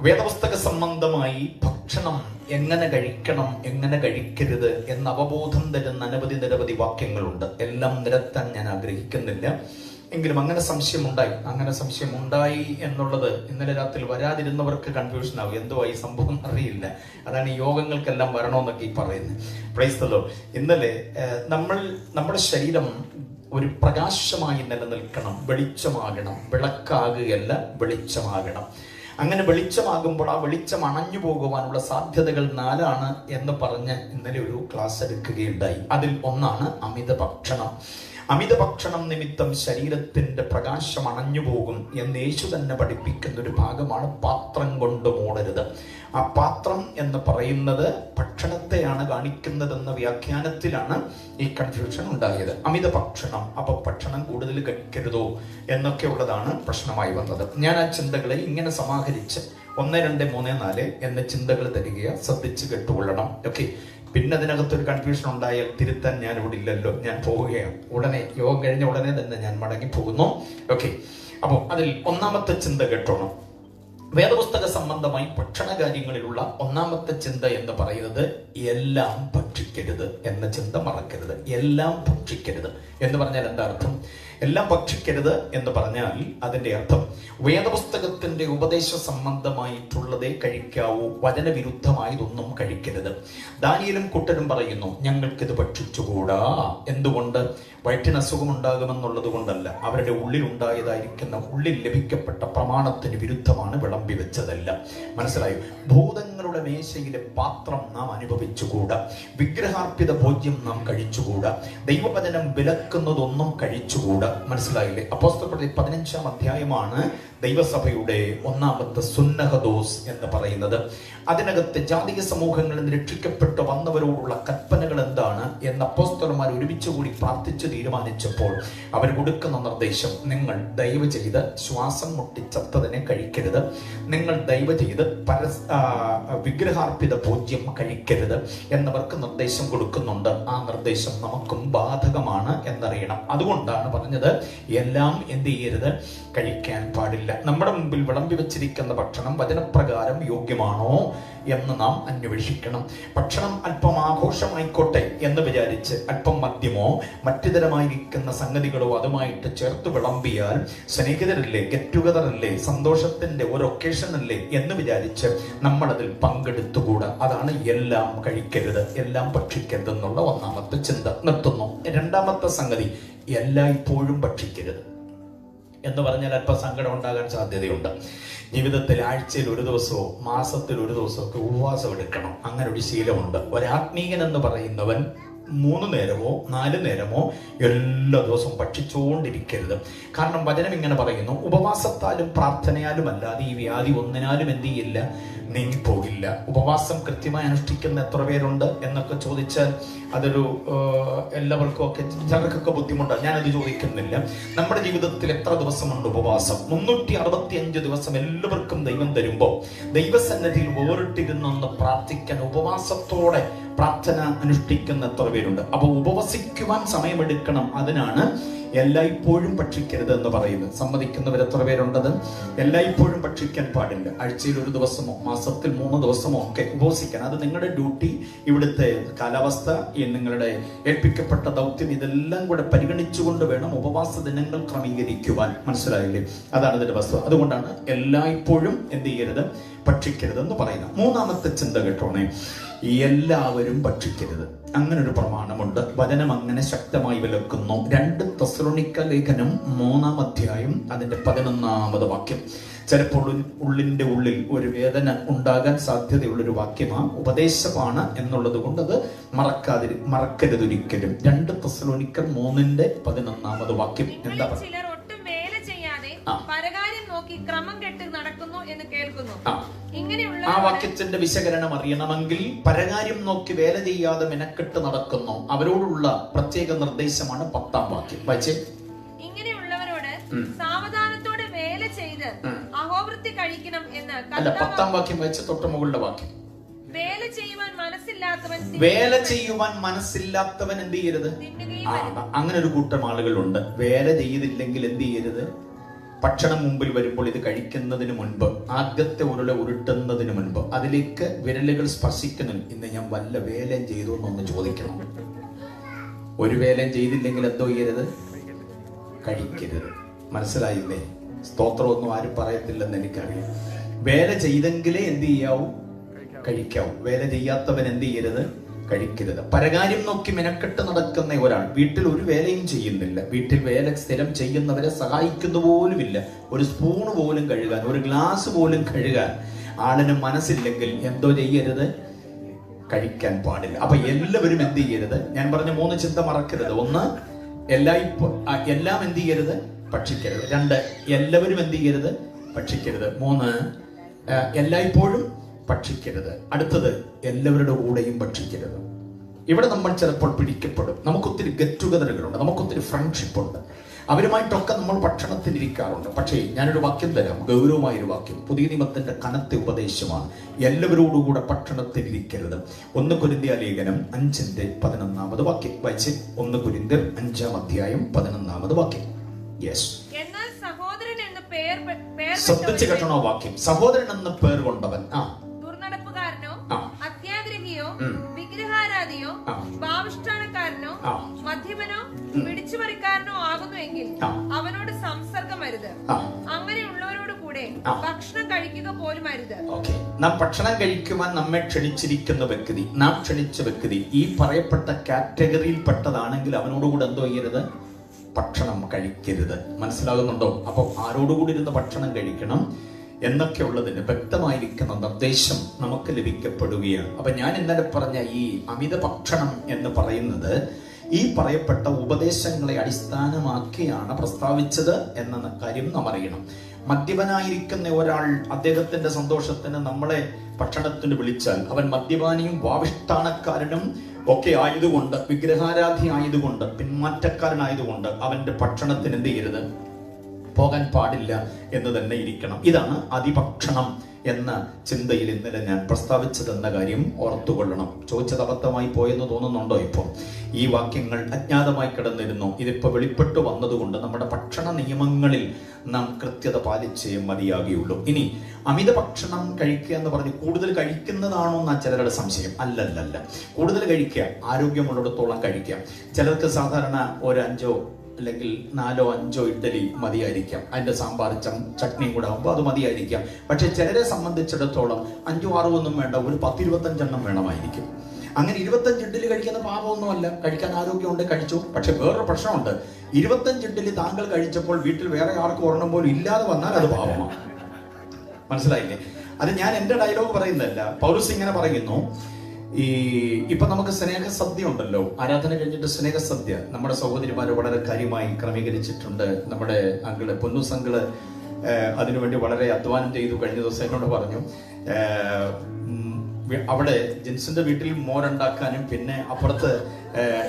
വേദപുസ്തക സംബന്ധമായി ഭക്ഷണം എങ്ങനെ കഴിക്കണം, എങ്ങനെ കഴിക്കരുത് എന്ന അവബോധം തരുന്ന നിരവധി വാക്യങ്ങളുണ്ട്. എല്ലാം നിരത്താൻ ഞാൻ ആഗ്രഹിക്കുന്നില്ല. എങ്കിലും അങ്ങനെ സംശയമുണ്ടായി എന്നുള്ളത് ഇന്നലെ രാത്രി വരാതിരുന്നവർക്ക് കൺഫ്യൂഷൻ ആവും. എന്തോ ഈ സംഭവം അറിയില്ല. അതാണ് ഈ യോഗങ്ങൾക്കെല്ലാം വരണമെന്നൊക്കെ ഈ പറയുന്നത്. Price the Lord. ഇന്നലെ നമ്മുടെ ശരീരം ഒരു പ്രകാശമായി നിലനിൽക്കണം, വെളിച്ചമാകണം. വിളക്കാകുകയല്ല, വെളിച്ചമാകണം. അങ്ങനെ വെളിച്ചമാകുമ്പോൾ ആ വെളിച്ചം അണഞ്ഞു പോകുവാനുള്ള സാധ്യതകൾ 4 എന്ന് പറഞ്ഞ് ഇന്നലെ ഒരു ക്ലാസ് എടുക്കുകയുണ്ടായി. അതിൽ ഒന്നാണ് അമിത ഭക്ഷണം. അമിത ഭക്ഷണം നിമിത്തം ശരീരത്തിന്റെ പ്രകാശം അണഞ്ഞു പോകും എന്ന് യേശു തന്നെ പഠിപ്പിക്കുന്ന ഒരു ഭാഗമാണ് പാത്രം കൊണ്ട് മൂടരുത്. ആ പാത്രം എന്ന് പറയുന്നത് ഭക്ഷണത്തെയാണ് കാണിക്കുന്നതെന്ന വ്യാഖ്യാനത്തിലാണ് ഈ കൺഫ്യൂഷൻ ഉണ്ടായത്. അമിത ഭക്ഷണം, അപ്പൊ ഭക്ഷണം കൂടുതൽ കഴിക്കരുതോ എന്നൊക്കെ ഉള്ളതാണ് പ്രശ്നമായി വന്നത്. ഞാൻ ആ ചിന്തകളെ ഇങ്ങനെ സമാഹരിച്ച് 1, 2, 3, 4 എന്ന ചിന്തകൾ തരികയാണ്. ശ്രദ്ധിച്ച് കേട്ടുകൊള്ളണം. ഓക്കെ. പിന്നെ അതിനകത്തൊരു കൺഫ്യൂഷൻ ഉണ്ടായാൽ തിരുത്താൻ ഞാൻ ഇവിടെ ഇല്ലല്ലോ, ഞാൻ പോവുകയാണ്. ഉടനെ യോഗം കഴിഞ്ഞ ഉടനെ തന്നെ ഞാൻ മടങ്ങി പോകുന്നു. ഓക്കെ. അപ്പോൾ അതിൽ ഒന്നാമത്തെ ചിന്ത കേട്ടോണം. വേദപുസ്തക സംബന്ധമായി ഭക്ഷണ കാര്യങ്ങളിലുള്ള ഒന്നാമത്തെ ചിന്ത എന്ന് പറയുന്നത് എല്ലാം ഭക്ഷിക്കരുത് എന്ന ചിന്ത മറക്കരുത്. എല്ലാം ഭക്ഷിക്കരുത് എന്ന് പറഞ്ഞാൽ എന്താ അർത്ഥം? എല്ലാം ഭക്ഷിക്കരുത് എന്ന് പറഞ്ഞാൽ അതിന്റെ അർത്ഥം വേദപുസ്തകത്തിന്റെ ഉപദേശ സംബന്ധമായിട്ടുള്ളതേ കഴിക്കാവൂ, വചനവിരുദ്ധമായതൊന്നും കഴിക്കരുത്. ദാനിയേലും കൂട്ടരും പറയുന്നു, ഞങ്ങൾക്കിത് ഭക്ഷിച്ചുകൂടാ. എന്തുകൊണ്ട്? വയറ്റിന് അസുഖമുണ്ടാകുമെന്നുള്ളത് കൊണ്ടല്ല, അവരുടെ ഉള്ളിൽ ലഭിക്കപ്പെട്ട പ്രമാണത്തിന് വിരുദ്ധമാണ് വിളമ്പി വെച്ചതല്ല. മനസ്സിലായോ? ഭൂതങ്ങളുടെ മേശയിലെ പാത്രം നാം അനുഭവിച്ചുകൂടാ, വിഗ്രഹാർപ്പിത ഭോജ്യം നാം കഴിച്ചുകൂടാ, ദൈവവചനം വിലക്കുന്നതൊന്നും കഴിച്ചുകൂടാ. മനസ്സിലായില്ലേ? അപ്പോസ്തലപ്രവൃത്തി 15-ാം അധ്യായമാണ് ദൈവസഭയുടെ ഒന്നാമത്തെ സുന്നഹദോസ് എന്ന് പറയുന്നത്. അതിനകത്ത് ജാതിക സമൂഹങ്ങളിൽ രക്ഷിക്കപ്പെട്ട് വന്നവരോടുള്ള കൽപ്പനകൾ എന്താണ് എന്ന് അപ്പോസ്തലന്മാർ ഒരുമിച്ച് കൂടി പ്രാർത്ഥിച്ചു തീരുമാനിച്ചപ്പോൾ അവർ കൊടുക്കുന്ന നിർദ്ദേശം, നിങ്ങൾ ദയവ് ചെയ്ത് ശ്വാസം മുട്ടിച്ചത്തതിനെ കഴിക്കരുത്, നിങ്ങൾ ദയവ് ചെയ്ത് വിഗ്രഹാർപ്പിത ഭോജ്യം കഴിക്കരുത് എന്നവർക്ക് നിർദ്ദേശം കൊടുക്കുന്നുണ്ട്. ആ നിർദ്ദേശം നമുക്കും ബാധകമാണ് എന്നറിയണം. അതുകൊണ്ടാണ് പറഞ്ഞത് എല്ലാം എന്ത് ചെയ്യരുത്, കഴിക്കാൻ പാടില്ല. നമ്മുടെ മുമ്പിൽ വിളമ്പി വെച്ചിരിക്കുന്ന ഭക്ഷണം വചനപ്രകാരം യോഗ്യമാണോ എന്ന് നാം അന്വേഷിക്കണം. ഭക്ഷണം അല്പം ആഘോഷമായിക്കോട്ടെ എന്ന് വിചാരിച്ച് അല്പം മദ്യമോ മറ്റു തരമായിരിക്കുന്ന സംഗതികളോ അതുമായിട്ട് ചേർത്ത് വിളമ്പിയാൽ സ്നേഹിതരല്ലേ, ഗെറ്റ് ടുഗദർ അല്ലേ, സന്തോഷത്തിന്റെ ഒരു ഒക്കേഷൻ അല്ലേ എന്ന് വിചാരിച്ച് നമ്മളതിൽ പങ്കെടുത്തുകൂടാ. അതാണ് എല്ലാം കഴിക്കരുത്, എല്ലാം ഭക്ഷിക്കരുത് എന്നുള്ള ഒന്നാമത്തെ ചിന്ത. നിർത്തുന്നു. രണ്ടാമത്തെ സംഗതി, എല്ലായ്പ്പോഴും ഭക്ഷിക്കരുത് എന്ന് പറഞ്ഞാൽ അല്പം സങ്കടം ഉണ്ടാകാൻ സാധ്യതയുണ്ട്. ജീവിതത്തിൽ ആഴ്ചയിൽ ഒരു ദിവസമോ മാസത്തിൽ ഒരു ദിവസമോ ഒക്കെ ഉപവാസം എടുക്കണം. അങ്ങനെ ഒരു ശീലമുണ്ട്. ഒരാത്മീയൻ എന്ന് പറയുന്നവൻ 3 നേരമോ 4 നേരമോ എല്ലാ ദിവസവും ഭക്ഷിച്ചുകൊണ്ടിരിക്കരുത്. കാരണം വചനം ഇങ്ങനെ പറയുന്നു, ഉപവാസത്താലും പ്രാർത്ഥനയാലും അല്ലാതെ ഈ വ്യാധി ഒന്നിനാലും എന്ത് ചെയ്യില്ല, നീങ്ങിപ്പോകില്ല. ഉപവാസം കൃത്യമായി അനുഷ്ഠിക്കുന്ന എത്ര പേരുണ്ട് എന്നൊക്കെ ചോദിച്ചാൽ അതൊരു എല്ലാവർക്കും ഒക്കെ ചിലർക്കൊക്കെ ബുദ്ധിമുട്ടാണ്. ഞാനത് ചോദിക്കുന്നില്ല. നമ്മുടെ ജീവിതത്തിൽ എത്ര ദിവസമുണ്ട് ഉപവാസം? 365 ദിവസം എല്ലാവർക്കും ദൈവം തരുമ്പോൾ ദൈവസന്നിധിയിൽ വേറിട്ടിരുന്നൊന്ന് പ്രാർത്ഥിക്കാൻ ഉപവാസത്തോടെ പ്രാർത്ഥന അനുഷ്ഠിക്കുന്ന എത്ര പേരുണ്ട്? അപ്പൊ ഉപവസിക്കുവാൻ സമയമെടുക്കണം. അതിനാണ് എല്ലായ്പ്പോഴും ഭക്ഷിക്കരുത് എന്ന് പറയുന്നത്. സമ്മതിക്കുന്നവർ എത്ര പേരുണ്ടത്? എല്ലായ്പ്പോഴും ഭക്ഷിക്കാൻ പാടില്ല. ആഴ്ചയിൽ ഒരു ദിവസമോ മാസത്തിൽ 3 ദിവസമോ ഒക്കെ ഉപവസിക്കാൻ. അത് നിങ്ങളുടെ ഡ്യൂട്ടി, ഇവിടുത്തെ കാലാവസ്ഥ, നിങ്ങളുടെ ഏൽപ്പിക്കപ്പെട്ട ദൗത്യം, ഇതെല്ലാം കൂടെ പരിഗണിച്ചുകൊണ്ട് വേണം ഉപവാസ ദിനങ്ങൾ ക്രമീകരിക്കുവാൻ. മനസ്സിലായില്ലേ? അതാണ് ഇതിന്റെ വസ്തു. അതുകൊണ്ടാണ് എല്ലായ്പ്പോഴും എന്ത് ചെയ്യരുത്, ഭക്ഷിക്കരുത് എന്ന് പറയുന്നത്. മൂന്നാമത്തെ ചിന്ത കേട്ടോണേ, എല്ലാവരും ഭക്ഷിക്കരുത്. അങ്ങനെ ഒരു പ്രമാണമുണ്ട്. വചനം അങ്ങനെ ശക്തമായി വിലക്കുന്നു. 2 തെസ്സലോനിക്ക ലേഖനം 3-ാം അധ്യായം അതിന്റെ 11-ാമത് വാക്യം. ചിലപ്പോൾ ഉള്ളിന്റെ ഉള്ളിൽ ഒരു വേദന ഉണ്ടാകാൻ സാധ്യതയുള്ളൊരു വാക്യമാണ്, ഉപദേശമാണ് എന്നുള്ളത് കൊണ്ട് അത് മറക്കരുതൊരിക്കലും. 2 തെസ്സലോനിക്കർ 3-ന്റെ 11-ാമത് വാക്യം എന്താ പറയുക? ക്രമം കെട്ട് നടക്കുന്നു എന്ന് കേൾക്കുന്നു. ആ വാക്യത്തിന്റെ വിശകലനം അറിയണമെങ്കിൽ പരകാര്യം നോക്കി വേല ചെയ്യാതെ മെനക്കെട്ട് നടക്കുന്നു അവരോടുള്ള പ്രത്യേക നിർദ്ദേശമാണ് 10-ാം വാക്യം. വായിച്ചേ. ഇങ്ങനെയുള്ളവരോട് സാവധാനത്തോടെ വേല ചെയ്ത് അഹോവൃത്തി കഴിക്കണം എന്ന്. അല്ല, 10-ാം വാക്യം വായിച്ച തൊട്ട് മുകളിലെ വാക്യം. വേല ചെയ്യുവാൻ മനസ്സില്ലാത്തവൻ എന്ത് ചെയ്യരുത്? അങ്ങനെ ഒരു കൂട്ടം ആളുകളുണ്ട്. വേല ചെയ്തില്ലെങ്കിൽ എന്ത് ചെയ്യരുത്? ഭക്ഷണം മുമ്പിൽ വരുമ്പോൾ ഇത് കഴിക്കുന്നതിന് മുൻപ്, ആദ്യത്തെ ഉരുള ഉരുട്ടുന്നതിന് മുൻപ് അതിലേക്ക് വിരലുകൾ സ്പർശിക്കുന്നതിന് ഇന്ന് ഞാൻ വല്ല വേലയും ചെയ്തു എന്നൊന്ന് ചോദിക്കണം. ഒരു വേലയും ചെയ്തില്ലെങ്കിൽ എന്തോ ചെയ്യരുത്? കഴിക്കരുത്. മനസ്സിലായില്ലേ? സ്തോത്രമൊന്നും ആരും പറയത്തില്ലെന്ന് എനിക്കറിയാം. വേല ചെയ്തെങ്കിലേ എന്ത് ചെയ്യാവൂ? കഴിക്കാവൂ. വേല ചെയ്യാത്തവൻ എന്ത് ചെയ്യരുത്? കഴിക്കരുത്. പരകാര്യം നോക്കി മെനക്കെട്ട് നടക്കുന്ന ഒരാൾ വീട്ടിൽ ഒരു വേലയും ചെയ്യുന്നില്ല, വീട്ടിൽ വേല സ്ഥിരം ചെയ്യുന്നവരെ സഹായിക്കുന്ന പോലുമില്ല, ഒരു സ്പൂണ് പോലും കഴുകാൻ, ഒരു ഗ്ലാസ് പോലും കഴുകാൻ ആളിന് മനസ്സില്ലെങ്കിൽ എന്തോ ചെയ്യരുത്? കഴിക്കാൻ പാടില്ല. അപ്പൊ എല്ലാവരും എന്ത് ചെയ്യരുത്? ഞാൻ പറഞ്ഞ 3 ചിന്ത മറക്കരുത്. 1, എല്ലാം എന്ത് ചെയ്യരുത്? ഭക്ഷിക്കരുത്. 2, എല്ലാവരും എന്ത് ചെയ്യരുത്? ഭക്ഷിക്കരുത്. 3, എല്ലായ്പ്പോഴും ഭക്ഷിക്കരുത്. അടുത്തത്, എല്ലാവരുടെ കൂടെയും ഭക്ഷിക്കരുത്. ഇവിടെ നമ്മൾ ചിലപ്പോൾ പിടിക്കപ്പെടും. നമുക്കൊത്തിരി ഗെറ്റ് ടുഗദറുകളുണ്ട്, നമുക്കൊത്തിരി ഫ്രണ്ട്ഷിപ്പ് ഉണ്ട്, അവരുമായിട്ടൊക്കെ നമ്മൾ ഭക്ഷണത്തിനിരിക്കാറുണ്ട്. പക്ഷേ ഞാനൊരു വാക്യം തരാം, ഗൗരവമായൊരു വാക്യം, പുതിയ നിയമത്തിന്റെ കനത്ത ഉപദേശമാണ്. എല്ലാവരോടുകൂടെ ഭക്ഷണത്തിനിരിക്കരുത്. 1 കൊരിന്ത്യർ ലേഖനം 5:11 വാക്യം വായിച്ച്. 1 കൊരിന്ത്യർ 5:11 വാക്യം. യെസ്. എന്നാൽ സഹോദരൻ എന്ന് പേർ ശ്രദ്ധിച്ച് കേട്ടണോ വാക്യം? സഹോദരൻ എന്ന് പേർ കൊണ്ടവൻ ദുർനടപ്പുകാരനോ അത്യാഗ്രഹിയോ വിഗ്രഹാരാധിയോ ഭാവിഷ്ഠാനക്കാരനോ മദ്യപനോ പിടിച്ചുപറിക്കാരനോ ആകുന്നുവെങ്കിൽ അവനോട് സംസർഗം അരുത്. അങ്ങനെയുള്ളവരോട് കൂടെ ഭക്ഷണം കഴിക്കുക പോലും അരുത്. നാം ഭക്ഷണം കഴിക്കുവാൻ നമ്മെ ക്ഷണിച്ചിരിക്കുന്ന വ്യക്തി, നാം ക്ഷണിച്ച വ്യക്തി ഈ പറയപ്പെട്ട കാറ്റഗറിയിൽ പെട്ടതാണെങ്കിൽ അവനോടുകൂടെ എന്തോ ചെയ്യരുത്? ഭക്ഷണം കഴിക്കരുത്. മനസ്സിലാകുന്നുണ്ടോ? അപ്പോൾ ആരോടുകൂടി ഇരുന്ന് ഭക്ഷണം കഴിക്കണം എന്നൊക്കെ ഉള്ളതിന് വ്യക്തമായിരിക്കുന്ന നിർദ്ദേശം നമുക്ക് ലഭിക്കപ്പെടുകയാണ്. അപ്പൊ ഞാൻ ഇന്നലെ പറഞ്ഞ ഈ അമിത ഭക്ഷണം എന്ന് പറയുന്നത് ഈ പറയപ്പെട്ട ഉപദേശങ്ങളെ അടിസ്ഥാനമാക്കിയാണ് പ്രസ്താവിച്ചത് എന്ന കാര്യം നാം അറിയണം. മദ്യപനായിരിക്കുന്ന ഒരാൾ അദ്ദേഹത്തിന്റെ സന്തോഷത്തിന് നമ്മളെ ഭക്ഷണത്തിന് വിളിച്ചാൽ അവൻ മദ്യപാനിയും വാവിഷ്ഠാനക്കാരനും ഒക്കെ ആയതുകൊണ്ട്, വിഗ്രഹാരാധി ആയതുകൊണ്ട്, പിന്മാറ്റക്കാരനായതുകൊണ്ട് അവന്റെ ഭക്ഷണത്തിന് എന്ത് ചെയ്യരുത്? പോകാൻ പാടില്ല എന്ന് തന്നെ ഇരിക്കണം. ഇതാണ് അതിഭക്ഷണം എന്ന ചിന്തയിൽ ഇന്നലെ ഞാൻ പ്രസ്താവിച്ചതെന്ന കാര്യം ഓർത്തുകൊള്ളണം. ചോദിച്ചത് അബദ്ധമായി പോയെന്ന് തോന്നുന്നുണ്ടോ? ഇപ്പോൾ ഈ വാക്യങ്ങൾ അജ്ഞാതമായി കിടന്നിരുന്നു. ഇതിപ്പോ വെളിപ്പെട്ടു വന്നതുകൊണ്ട് നമ്മുടെ ഭക്ഷണ നിയമങ്ങളിൽ നാം കൃത്യത പാലിച്ചേ മതിയാകുകയുള്ളൂ. ഇനി അമിത ഭക്ഷണം കഴിക്കുക എന്ന് പറഞ്ഞ് കൂടുതൽ കഴിക്കുന്നതാണോ എന്നാ ചിലരുടെ സംശയം. അല്ലല്ല, കൂടുതൽ കഴിക്കുക, ആരോഗ്യമുള്ളിടത്തോളം കഴിക്കുക. ചിലർക്ക് സാധാരണ ഒരു 5 അല്ലെങ്കിൽ 4 5 ഇഡ്ഡലി മതിയായിരിക്കാം, അതിന്റെ സാമ്പാർ ചട്നിയും കൂടെ ആകുമ്പോൾ അത് മതിയായിരിക്കാം. പക്ഷെ ചിലരെ സംബന്ധിച്ചിടത്തോളം 5 6 ഒന്നും വേണ്ട, ഒരു 10-25 എണ്ണം വേണമായിരിക്കും. അങ്ങനെ 25 ഇഡ്ഡലി കഴിക്കുന്ന പാപമൊന്നുമല്ല, കഴിക്കാൻ ആരോഗ്യമുണ്ട്, കഴിച്ചു. പക്ഷെ വേറൊരു പ്രശ്നമുണ്ട്, 25 ഇഡ്ഡലി താങ്കൾ കഴിച്ചപ്പോൾ വീട്ടിൽ വേറെ ആർക്കും ഒരെണ്ണം പോലും ഇല്ലാതെ വന്നാൽ അത് പാപമാണ്. മനസ്സിലായില്ലേ? അത് ഞാൻ എന്റെ ഡയലോഗ് പറയുന്നതല്ല. പൗലോസ് ഇങ്ങനെ പറയുന്നു, ഇപ്പൊ നമുക്ക് സ്നേഹസദ്യ ഉണ്ടല്ലോ, ആരാധന കഴിഞ്ഞിട്ട് സ്നേഹസദ്യ നമ്മുടെ സഹോദരിമാര് വളരെ കാര്യമായി ക്രമീകരിച്ചിട്ടുണ്ട്. നമ്മുടെ അങ്കിള് പൊന്നൂസ് അങ്കിള് അതിനുവേണ്ടി വളരെ അധ്വാനം ചെയ്തു. കഴിഞ്ഞ ദിവസം എന്നോട് പറഞ്ഞു, അവിടെ ജിൻസിന്റെ വീട്ടിൽ മോരുണ്ടാക്കാനും പിന്നെ അപ്പുറത്ത്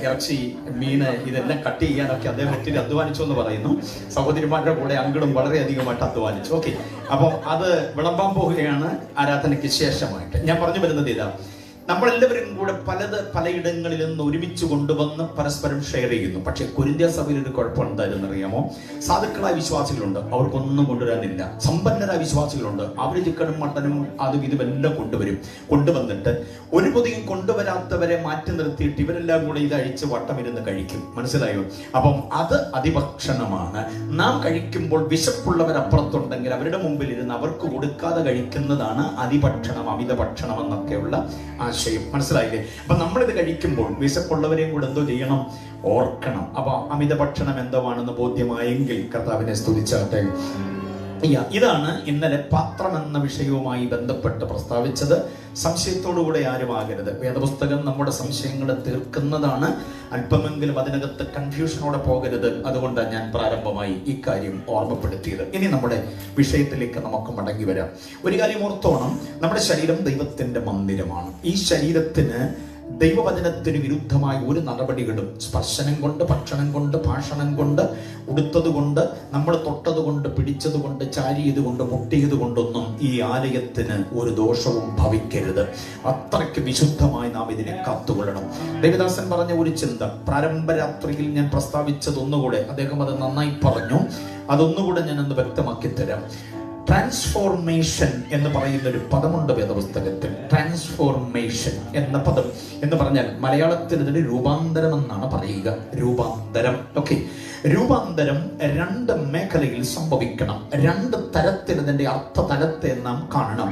ഇറച്ചി, മീന് ഇതെല്ലാം കട്ട് ചെയ്യാനൊക്കെ അദ്ദേഹം ഒത്തിരി അധ്വാനിച്ചു എന്ന് പറയുന്നു. സഹോദരിമാരുടെ കൂടെ അങ്കിളും വളരെയധികമായിട്ട് അധ്വാനിച്ചു. ഓക്കെ, അപ്പം അത് വിളമ്പാൻ പോവുകയാണ് ആരാധനയ്ക്ക് ശേഷമായിട്ട്. ഞാൻ പറഞ്ഞു വരുന്നത് ഇതാ, നമ്മളെല്ലാവരും കൂടെ പലയിടങ്ങളിൽ നിന്ന് ഒരുമിച്ച് കൊണ്ടുവന്ന് പരസ്പരം ഷെയർ ചെയ്യുന്നു. പക്ഷെ കൊരിന്ത്യ സഭയിൽ ഒരു കുഴപ്പം എന്തായാലും അറിയാമോ? സാധുക്കളായ വിശ്വാസികളുണ്ട്, അവർക്കൊന്നും കൊണ്ടുവരാനില്ല. സമ്പന്നരായ വിശ്വാസികളുണ്ട്, അവർ ചിക്കനും മട്ടനും അതും ഇതുമെല്ലാം കൊണ്ടുവന്നിട്ട് ഒരു പൊതിയും കൊണ്ടുവരാത്തവരെ മാറ്റി നിർത്തിയിട്ട് ഇവരെല്ലാം കൂടെ ഇത് അഴിച്ച് വട്ടമിരുന്ന് കഴിക്കും. മനസ്സിലായോ? അപ്പം അത് അതിഭക്ഷണമാണ്. നാം കഴിക്കുമ്പോൾ വിശപ്പുള്ളവരപ്പുറത്തുണ്ടെങ്കിൽ അവരുടെ മുമ്പിൽ ഇരുന്ന് അവർക്ക് കൊടുക്കാതെ കഴിക്കുന്നതാണ് അതിഭക്ഷണം, അമിത ഭക്ഷണം എന്നൊക്കെയുള്ള ആശയം. മനസ്സിലായില്ലേ? അപ്പൊ നമ്മളിത് കഴിക്കുമ്പോൾ വിശപ്പുള്ളവരെയും കൂടെ എന്തോ ചെയ്യണം? ഓർക്കണം. അപ്പൊ അമിത ഭക്ഷണം എന്തോവാണെന്ന് ബോധ്യമായെങ്കിൽ കർത്താവിനെ സ്തുതിച്ചാട്ടെ. ഇതാണ് ഇന്നലെ പാത്രം എന്ന വിഷയവുമായി ബന്ധപ്പെട്ട് പ്രസ്താവിച്ചത്. സംശയത്തോടുകൂടെ ആരും ആകരുത്. വേദപുസ്തകം നമ്മുടെ സംശയങ്ങളെ തീർക്കുന്നതാണ്. അല്പമെങ്കിലും അതിനകത്ത് കൺഫ്യൂഷനോടെ പോകരുത്. അതുകൊണ്ടാണ് ഞാൻ പ്രാരംഭമായി ഇക്കാര്യം ഓർമ്മപ്പെടുത്തിയത്. ഇനി നമ്മുടെ വിഷയത്തിലേക്ക് നമുക്ക് മടങ്ങി വരാം. ഒരു കാര്യം ഓർത്തോണം, നമ്മുടെ ശരീരം ദൈവത്തിന്റെ മന്ദിരമാണ്. ഈ ശരീരത്തിന് ദൈവവചനത്തിന് വിരുദ്ധമായ ഒരു നടപടികളും സ്പർശനം കൊണ്ട്, ഭക്ഷണം കൊണ്ട്, ഭാഷണം കൊണ്ട്, ഉടുത്തത് കൊണ്ട്, നമ്മൾ തൊട്ടത് കൊണ്ട്, പിടിച്ചത് കൊണ്ട്, ചാരിയത് കൊണ്ട്, മുട്ടിയത് കൊണ്ടൊന്നും ഈ ആലയത്തിന് ഒരു ദോഷവും ഭവിക്കരുത്. അത്രയ്ക്ക് വിശുദ്ധമായി നാം ഇതിനെ കാത്തുകൊള്ളണം. ദേവദാസൻ പറഞ്ഞ ഒരു ചിന്ത പ്രാരംഭരാത്രിയിൽ ഞാൻ പ്രസ്താവിച്ചതൊന്നുകൂടെ, അദ്ദേഹം അത് നന്നായി പറഞ്ഞു, അതൊന്നുകൂടെ ഞാൻ ഒന്ന് വ്യക്തമാക്കി തരാം. ട്രാൻസ്ഫോർമേഷൻ എന്ന് പറയുന്ന ഒരു പദമുണ്ട് വേദപുസ്തകത്തിൽ. ട്രാൻസ്ഫോർമേഷൻ എന്ന പദം എന്ന് പറഞ്ഞാൽ മലയാളത്തിൽ ഇതിന് രൂപാന്തരം എന്നാണ് പറയുക. രൂപാന്തരം. ഓക്കെ, രൂപാന്തരം രണ്ട് മേഖലയിൽ സംഭവിക്കണം. രണ്ട് തരത്തിൽ ഇതിന്റെ അർത്ഥതലത്തെ നാം കാണണം.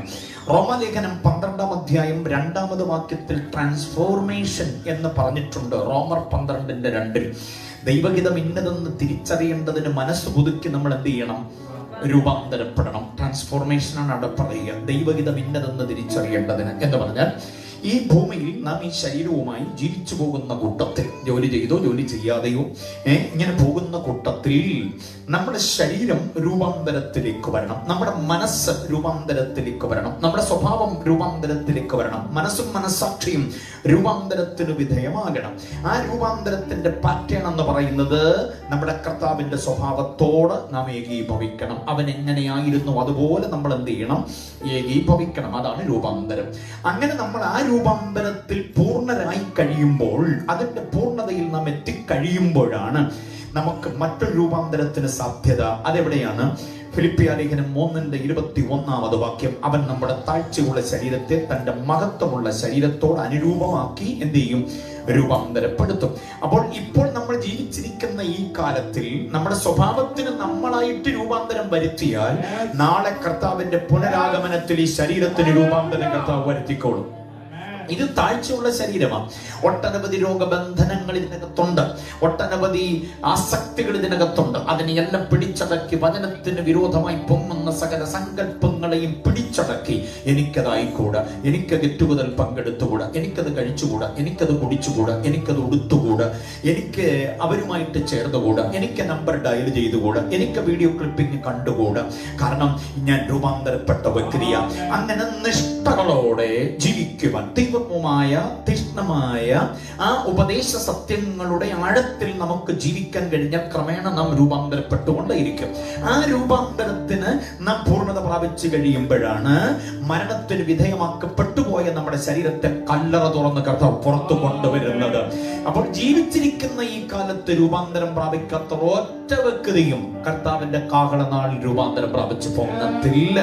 റോമാലേഖനം 12-ാം അധ്യായം 2-ാമത് വാക്യത്തിൽ ട്രാൻസ്ഫോർമേഷൻ എന്ന് പറഞ്ഞിട്ടുണ്ട്. റോമർ 12:2 ദൈവഹിതം ഇന്നതെന്ന് തിരിച്ചറിയേണ്ടതിന് മനസ്സ് പുതുക്കി നമ്മൾ എന്ത് ചെയ്യണം? രൂപാന്തരപ്പെടണം. ട്രാൻസ്ഫോർമേഷനാണ് അവിടെ പറയുക. ദൈവഹിതം ഇന്നതെന്ന് തിരിച്ചറിയേണ്ടതിന് എന്ന് പറഞ്ഞാൽ ഈ ഭൂമിയിൽ നാം ഈ ശരീരവുമായി ജീവിച്ചു പോകുന്ന കൂട്ടത്തിൽ, ജോലി ചെയ്തോ ജോലി ചെയ്യാതെയോ ഇങ്ങനെ പോകുന്ന കൂട്ടത്തിൽ നമ്മുടെ ശരീരം രൂപാന്തരത്തിലേക്ക് വരണം, നമ്മുടെ മനസ്സ് രൂപാന്തരത്തിലേക്ക് വരണം, നമ്മുടെ സ്വഭാവം രൂപാന്തരത്തിലേക്ക് വരണം, മനസ്സും മനസ്സാക്ഷിയും രൂപാന്തരത്തിന് വിധേയമാകണം. ആ രൂപാന്തരത്തിന്റെ പാറ്റേൺ എന്ന് പറയുന്നത് നമ്മുടെ കർത്താവിന്റെ സ്വഭാവത്തോട് നാം ഏകീഭവിക്കണം. അവൻ എങ്ങനെയായിരുന്നു അതുപോലെ നമ്മൾ എന്ത് ചെയ്യണം? ഏകീഭവിക്കണം. അതാണ് രൂപാന്തരം. അങ്ങനെ നമ്മൾ ആ രൂപാന്തരത്തിൽ പൂർണ്ണരായി കഴിയുമ്പോൾ, അതിന്റെ പൂർണ്ണതയിൽ നാം എത്തിക്കഴിയുമ്പോഴാണ് നമുക്ക് മറ്റൊരു രൂപാന്തരത്തിന് സാധ്യത. അതെവിടെയാണ്? ഫിലിപ്പിയ ലേഖനം 3:21 വാക്യം. അവൻ നമ്മുടെ താഴ്ചയുള്ള ശരീരത്തെ തന്റെ മഹത്വമുള്ള ശരീരത്തോട് അനുരൂപമാക്കി എന്ത് ചെയ്യും? രൂപാന്തരപ്പെടുത്തും. അപ്പോൾ ഇപ്പോൾ നമ്മൾ ജീവിച്ചിരിക്കുന്ന ഈ കാലത്തിൽ നമ്മുടെ സ്വഭാവത്തിന് നമ്മളായിട്ട് രൂപാന്തരം വരുത്തിയാൽ നാളെ കർത്താവിന്റെ പുനരാഗമനത്തിൽ ഈ ശരീരത്തിന് രൂപാന്തരം കർത്താവ് വരുത്തിക്കോളും. ഇത് താഴ്ചയുള്ള ശരീരമാണ്. ഒട്ടനവധി രോഗബന്ധനങ്ങൾ ഇതിനകത്തുണ്ട്, ഒട്ടനവധി ആസക്തികൾ ഇതിനകത്തുണ്ട്. അതിനെയെല്ലാം പിടിച്ചടക്കി വചനത്തിന് വിരോധമായി പൊങ്ങുന്ന സകല സങ്കല്പങ്ങളെയും പിടിച്ചടക്കി എനിക്കതായിക്കൂടാ, എനിക്കത് ഏറ്റുമുതൽ പങ്കെടുത്തുകൂടാ, എനിക്കത് കഴിച്ചുകൂടാ, എനിക്കത് കുടിച്ചുകൂടാ, എനിക്കത് ഉടുത്തുകൂടാ, എനിക്ക് അവരുമായിട്ട് ചേർന്നുകൂടാ, എനിക്ക് നമ്പർ ഡയൽ ചെയ്തുകൂടാ, എനിക്ക് വീഡിയോ ക്ലിപ്പിംഗ് കണ്ടുകൂടാ, കാരണം ഞാൻ രൂപാന്തരപ്പെട്ട വ്യക്തിയ. അങ്ങനെ നിഷ്ഠകളോടെ ജീവിക്കുവാൻ തീവ്രമായ തീഷ്ണമായ ആ ഉപദേശ സത്യങ്ങളുടെ ആഴത്തിൽ നമുക്ക് ജീവിക്കാൻ കഴിഞ്ഞാൽ ക്രമേണ നാം രൂപാന്തരപ്പെട്ടുകൊണ്ടേയിരിക്കും. ആ രൂപാന്തരത്തിന് നാം പൂർണ്ണത പ്രാപിച്ചു കഴിയുമ്പോഴാണ് മരണത്തിന് വിധേയമാക്കപ്പെട്ടുപോയ നമ്മുടെ ശരീരത്തെ കല്ലറ തുറന്ന് കർത്താവ് പുറത്തു കൊണ്ടുവരുന്നത്. അപ്പോൾ ജീവിച്ചിരിക്കുന്ന ഈ കാലത്ത് രൂപാന്തരം പ്രാപിക്കാത്ത ഒറ്റ വ്യക്തിയും കർത്താവിന്റെ കാഹളനാളിൽ രൂപാന്തരം പ്രാപിച്ചു പോകുന്നില്ല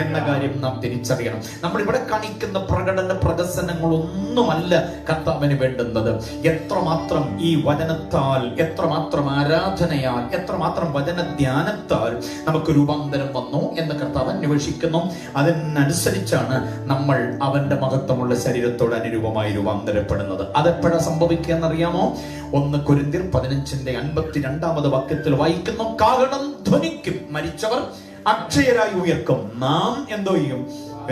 എന്ന കാര്യം നാം തിരിച്ചറിയണം. നമ്മൾ ഇവിടെ കാണിക്കുന്ന പ്രകടന പ്രദർശനങ്ങളൊന്നുമല്ല കർത്താവിന് വേണ്ടുന്നത്. എത്രമാത്രം ഈ വചനത്താൽ, എത്രമാത്രം ആരാധനയാൽ, എത്രമാത്രം വചന ധ്യാനത്താൽ നമുക്ക് രൂപാന്തരം വന്നു എന്ന് കർത്താവ് അന്വേഷിക്കുന്നു. അതിനനുസരിച്ചാണ് നമ്മൾ അവന്റെ മഹത്വമുള്ള ശരീരത്തോട് അനുരൂപമായി രൂപാന്തരപ്പെടുന്നത്. അതെപ്പോഴാ സംഭവിക്കുക എന്നറിയാമോ? 1 കൊരിന്ത്യർ 15:52 വാക്യത്തിൽ വായിക്കുന്നു, കാഹളം ധ്വനിക്കും, മരിച്ചവർ അക്ഷയരായി ഉയർക്കും, നാം എന്തോ ചെയ്യും?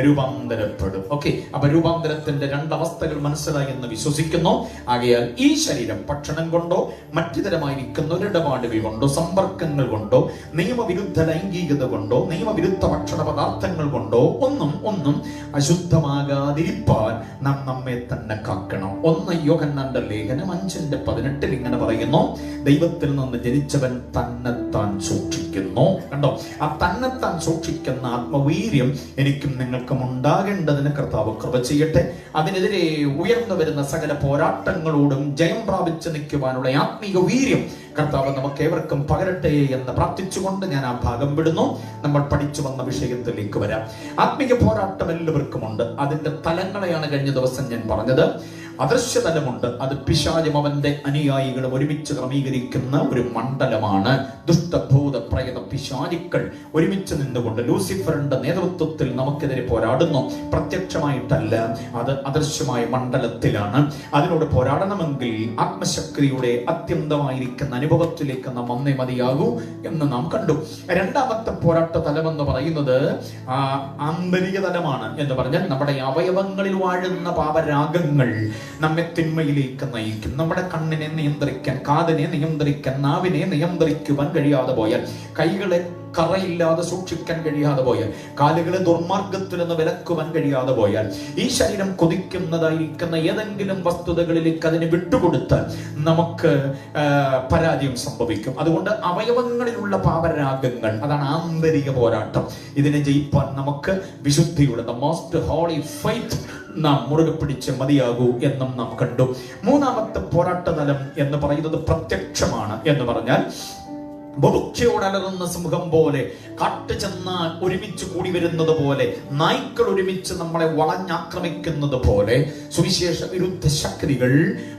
രൂപാന്തരപ്പെടും. ഓക്കെ, അപ്പൊ രൂപാന്തരത്തിന്റെ രണ്ടവസ്ഥകൾ മനസ്സിലായി എന്ന് വിശ്വസിക്കുന്നു. ആകയാൽ ഈ ശരീരം ഭക്ഷണം കൊണ്ടോ മറ്റുതരമായിരിക്കുന്ന ഒരിടപാടുകൾ കൊണ്ടോ സമ്പർക്കങ്ങൾ കൊണ്ടോ നിയമവിരുദ്ധ ലൈംഗികത കൊണ്ടോ നിയമവിരുദ്ധ ഭക്ഷണ പദാർത്ഥങ്ങൾ കൊണ്ടോ ഒന്നും അശുദ്ധമാകാതിരിപ്പാൻ നാം നമ്മെ തന്നെ കാക്കണം. 1 യോഹന്നാന്റെ ലേഖനം 5:18 ഇങ്ങനെ പറയുന്നു, ദൈവത്തിൽ നിന്ന് ജനിച്ചവൻ തന്നെത്താൻ സൂക്ഷിക്കുന്നു. കണ്ടോ, ആ തന്നെത്താൻ സൂക്ഷിക്കുന്ന ആത്മവീര്യം എനിക്കും നിങ്ങൾ ഉണ്ടാകേണ്ടതിന് കർത്താവ് കൃപ ചെയ്യട്ടെ. അതിനെതിരെ ഉയർന്നു വരുന്ന സകല പോരാട്ടങ്ങളോടും ജയം പ്രാപിച്ചു നിൽക്കുവാനുള്ള ആത്മീയ വീര്യം കർത്താവ് നമുക്ക് ഏവർക്കും പകരട്ടെ എന്ന് പ്രാർത്ഥിച്ചുകൊണ്ട് ഞാൻ ആ ഭാഗം വിടുന്നു. നമ്മൾ പഠിച്ചു വന്ന വിഷയത്തിലേക്ക് വരാം. ആത്മീയ പോരാട്ടം എല്ലാവർക്കും ഉണ്ട്. അതിന്റെ തലങ്ങളെയാണ് കഴിഞ്ഞ ദിവസം ഞാൻ പറഞ്ഞത്. അദൃശ്യ തലമുണ്ട്, അത് പിശാചും അവന്റെ അനുയായികളും ഒരുമിച്ച് ക്രമീകരിക്കുന്ന ഒരു മണ്ഡലമാണ്. ദുഷ്ടഭൂത പ്രേത പിശാചുക്കൾ ഒരുമിച്ച് നിന്നുകൊണ്ട് ലൂസിഫറിന്റെ നേതൃത്വത്തിൽ നമുക്കെതിരെ പോരാടുന്നു. പ്രത്യക്ഷമായിട്ടല്ല, അത് അദൃശ്യമായ മണ്ഡലത്തിലാണ്. അതിനോട് പോരാടണമെങ്കിൽ ആത്മശക്തിയുടെ അത്യന്തമായിരിക്കുന്ന അനുഭവത്തിലേക്ക് നാം വന്നേ മതിയാകൂ എന്ന് നാം കണ്ടു. രണ്ടാമത്തെ പോരാട്ട തലം എന്ന് പറയുന്നത് ആന്തരിക തലമാണ്. എന്ന് പറഞ്ഞാൽ നമ്മുടെ അവയവങ്ങളിൽ വാഴുന്ന പാപരാഗങ്ങൾ നമ്മെ തിന്മയിലേക്ക് നയിക്കും. നമ്മുടെ കണ്ണിനെ നിയന്ത്രിക്കാൻ, കാതിനെ നിയന്ത്രിക്കാൻ, നാവിനെ നിയന്ത്രിക്കുവാൻ കഴിയാതെ പോയാൽ, കൈകളെ കറയില്ലാതെ സൂക്ഷിക്കാൻ കഴിയാതെ പോയാൽ, കാലുകളെ ദുർമാർഗത്തിൽ നിന്ന് വിലക്കുവാൻ കഴിയാതെ പോയാൽ, ഈ ശരീരം കൊതിക്കുന്നതായിരിക്കുന്ന ഏതെങ്കിലും വസ്തുതകളിലേക്ക് അതിനെ വിട്ടുകൊടുത്താൽ നമുക്ക് പരാജയം സംഭവിക്കും. അതുകൊണ്ട് അവയവങ്ങളിലുള്ള പാപരാഗങ്ങൾ, അതാണ് ആന്തരിക പോരാട്ടം. ഇതിനെ ജയിപ്പാൻ നമുക്ക് വിശുദ്ധിയുടെ മോസ്റ്റ് ഹോളി ഫെയ്ത്ത് നാം മുറുകെ പിടിച്ച് മതിയാകൂ എന്നും നാം കണ്ടു. മൂന്നാമത്തെ പോരാട്ട തലം എന്ന് പറയുന്നത് പ്രത്യക്ഷമാണ്. എന്ന് പറഞ്ഞാൽ ബുഭുക്ഷയോടലറുന്ന സിംഹം പോലെ, കാട്ടു ചെന്നാൽ ഒരുമിച്ച് കൂടി വരുന്നത് പോലെ, നായ്ക്കൾ ഒരുമിച്ച് നമ്മളെ വളഞ്ഞാക്രമിക്കുന്നത് പോലെ സുവിശേഷ വിരുദ്ധ ശക്തികൾ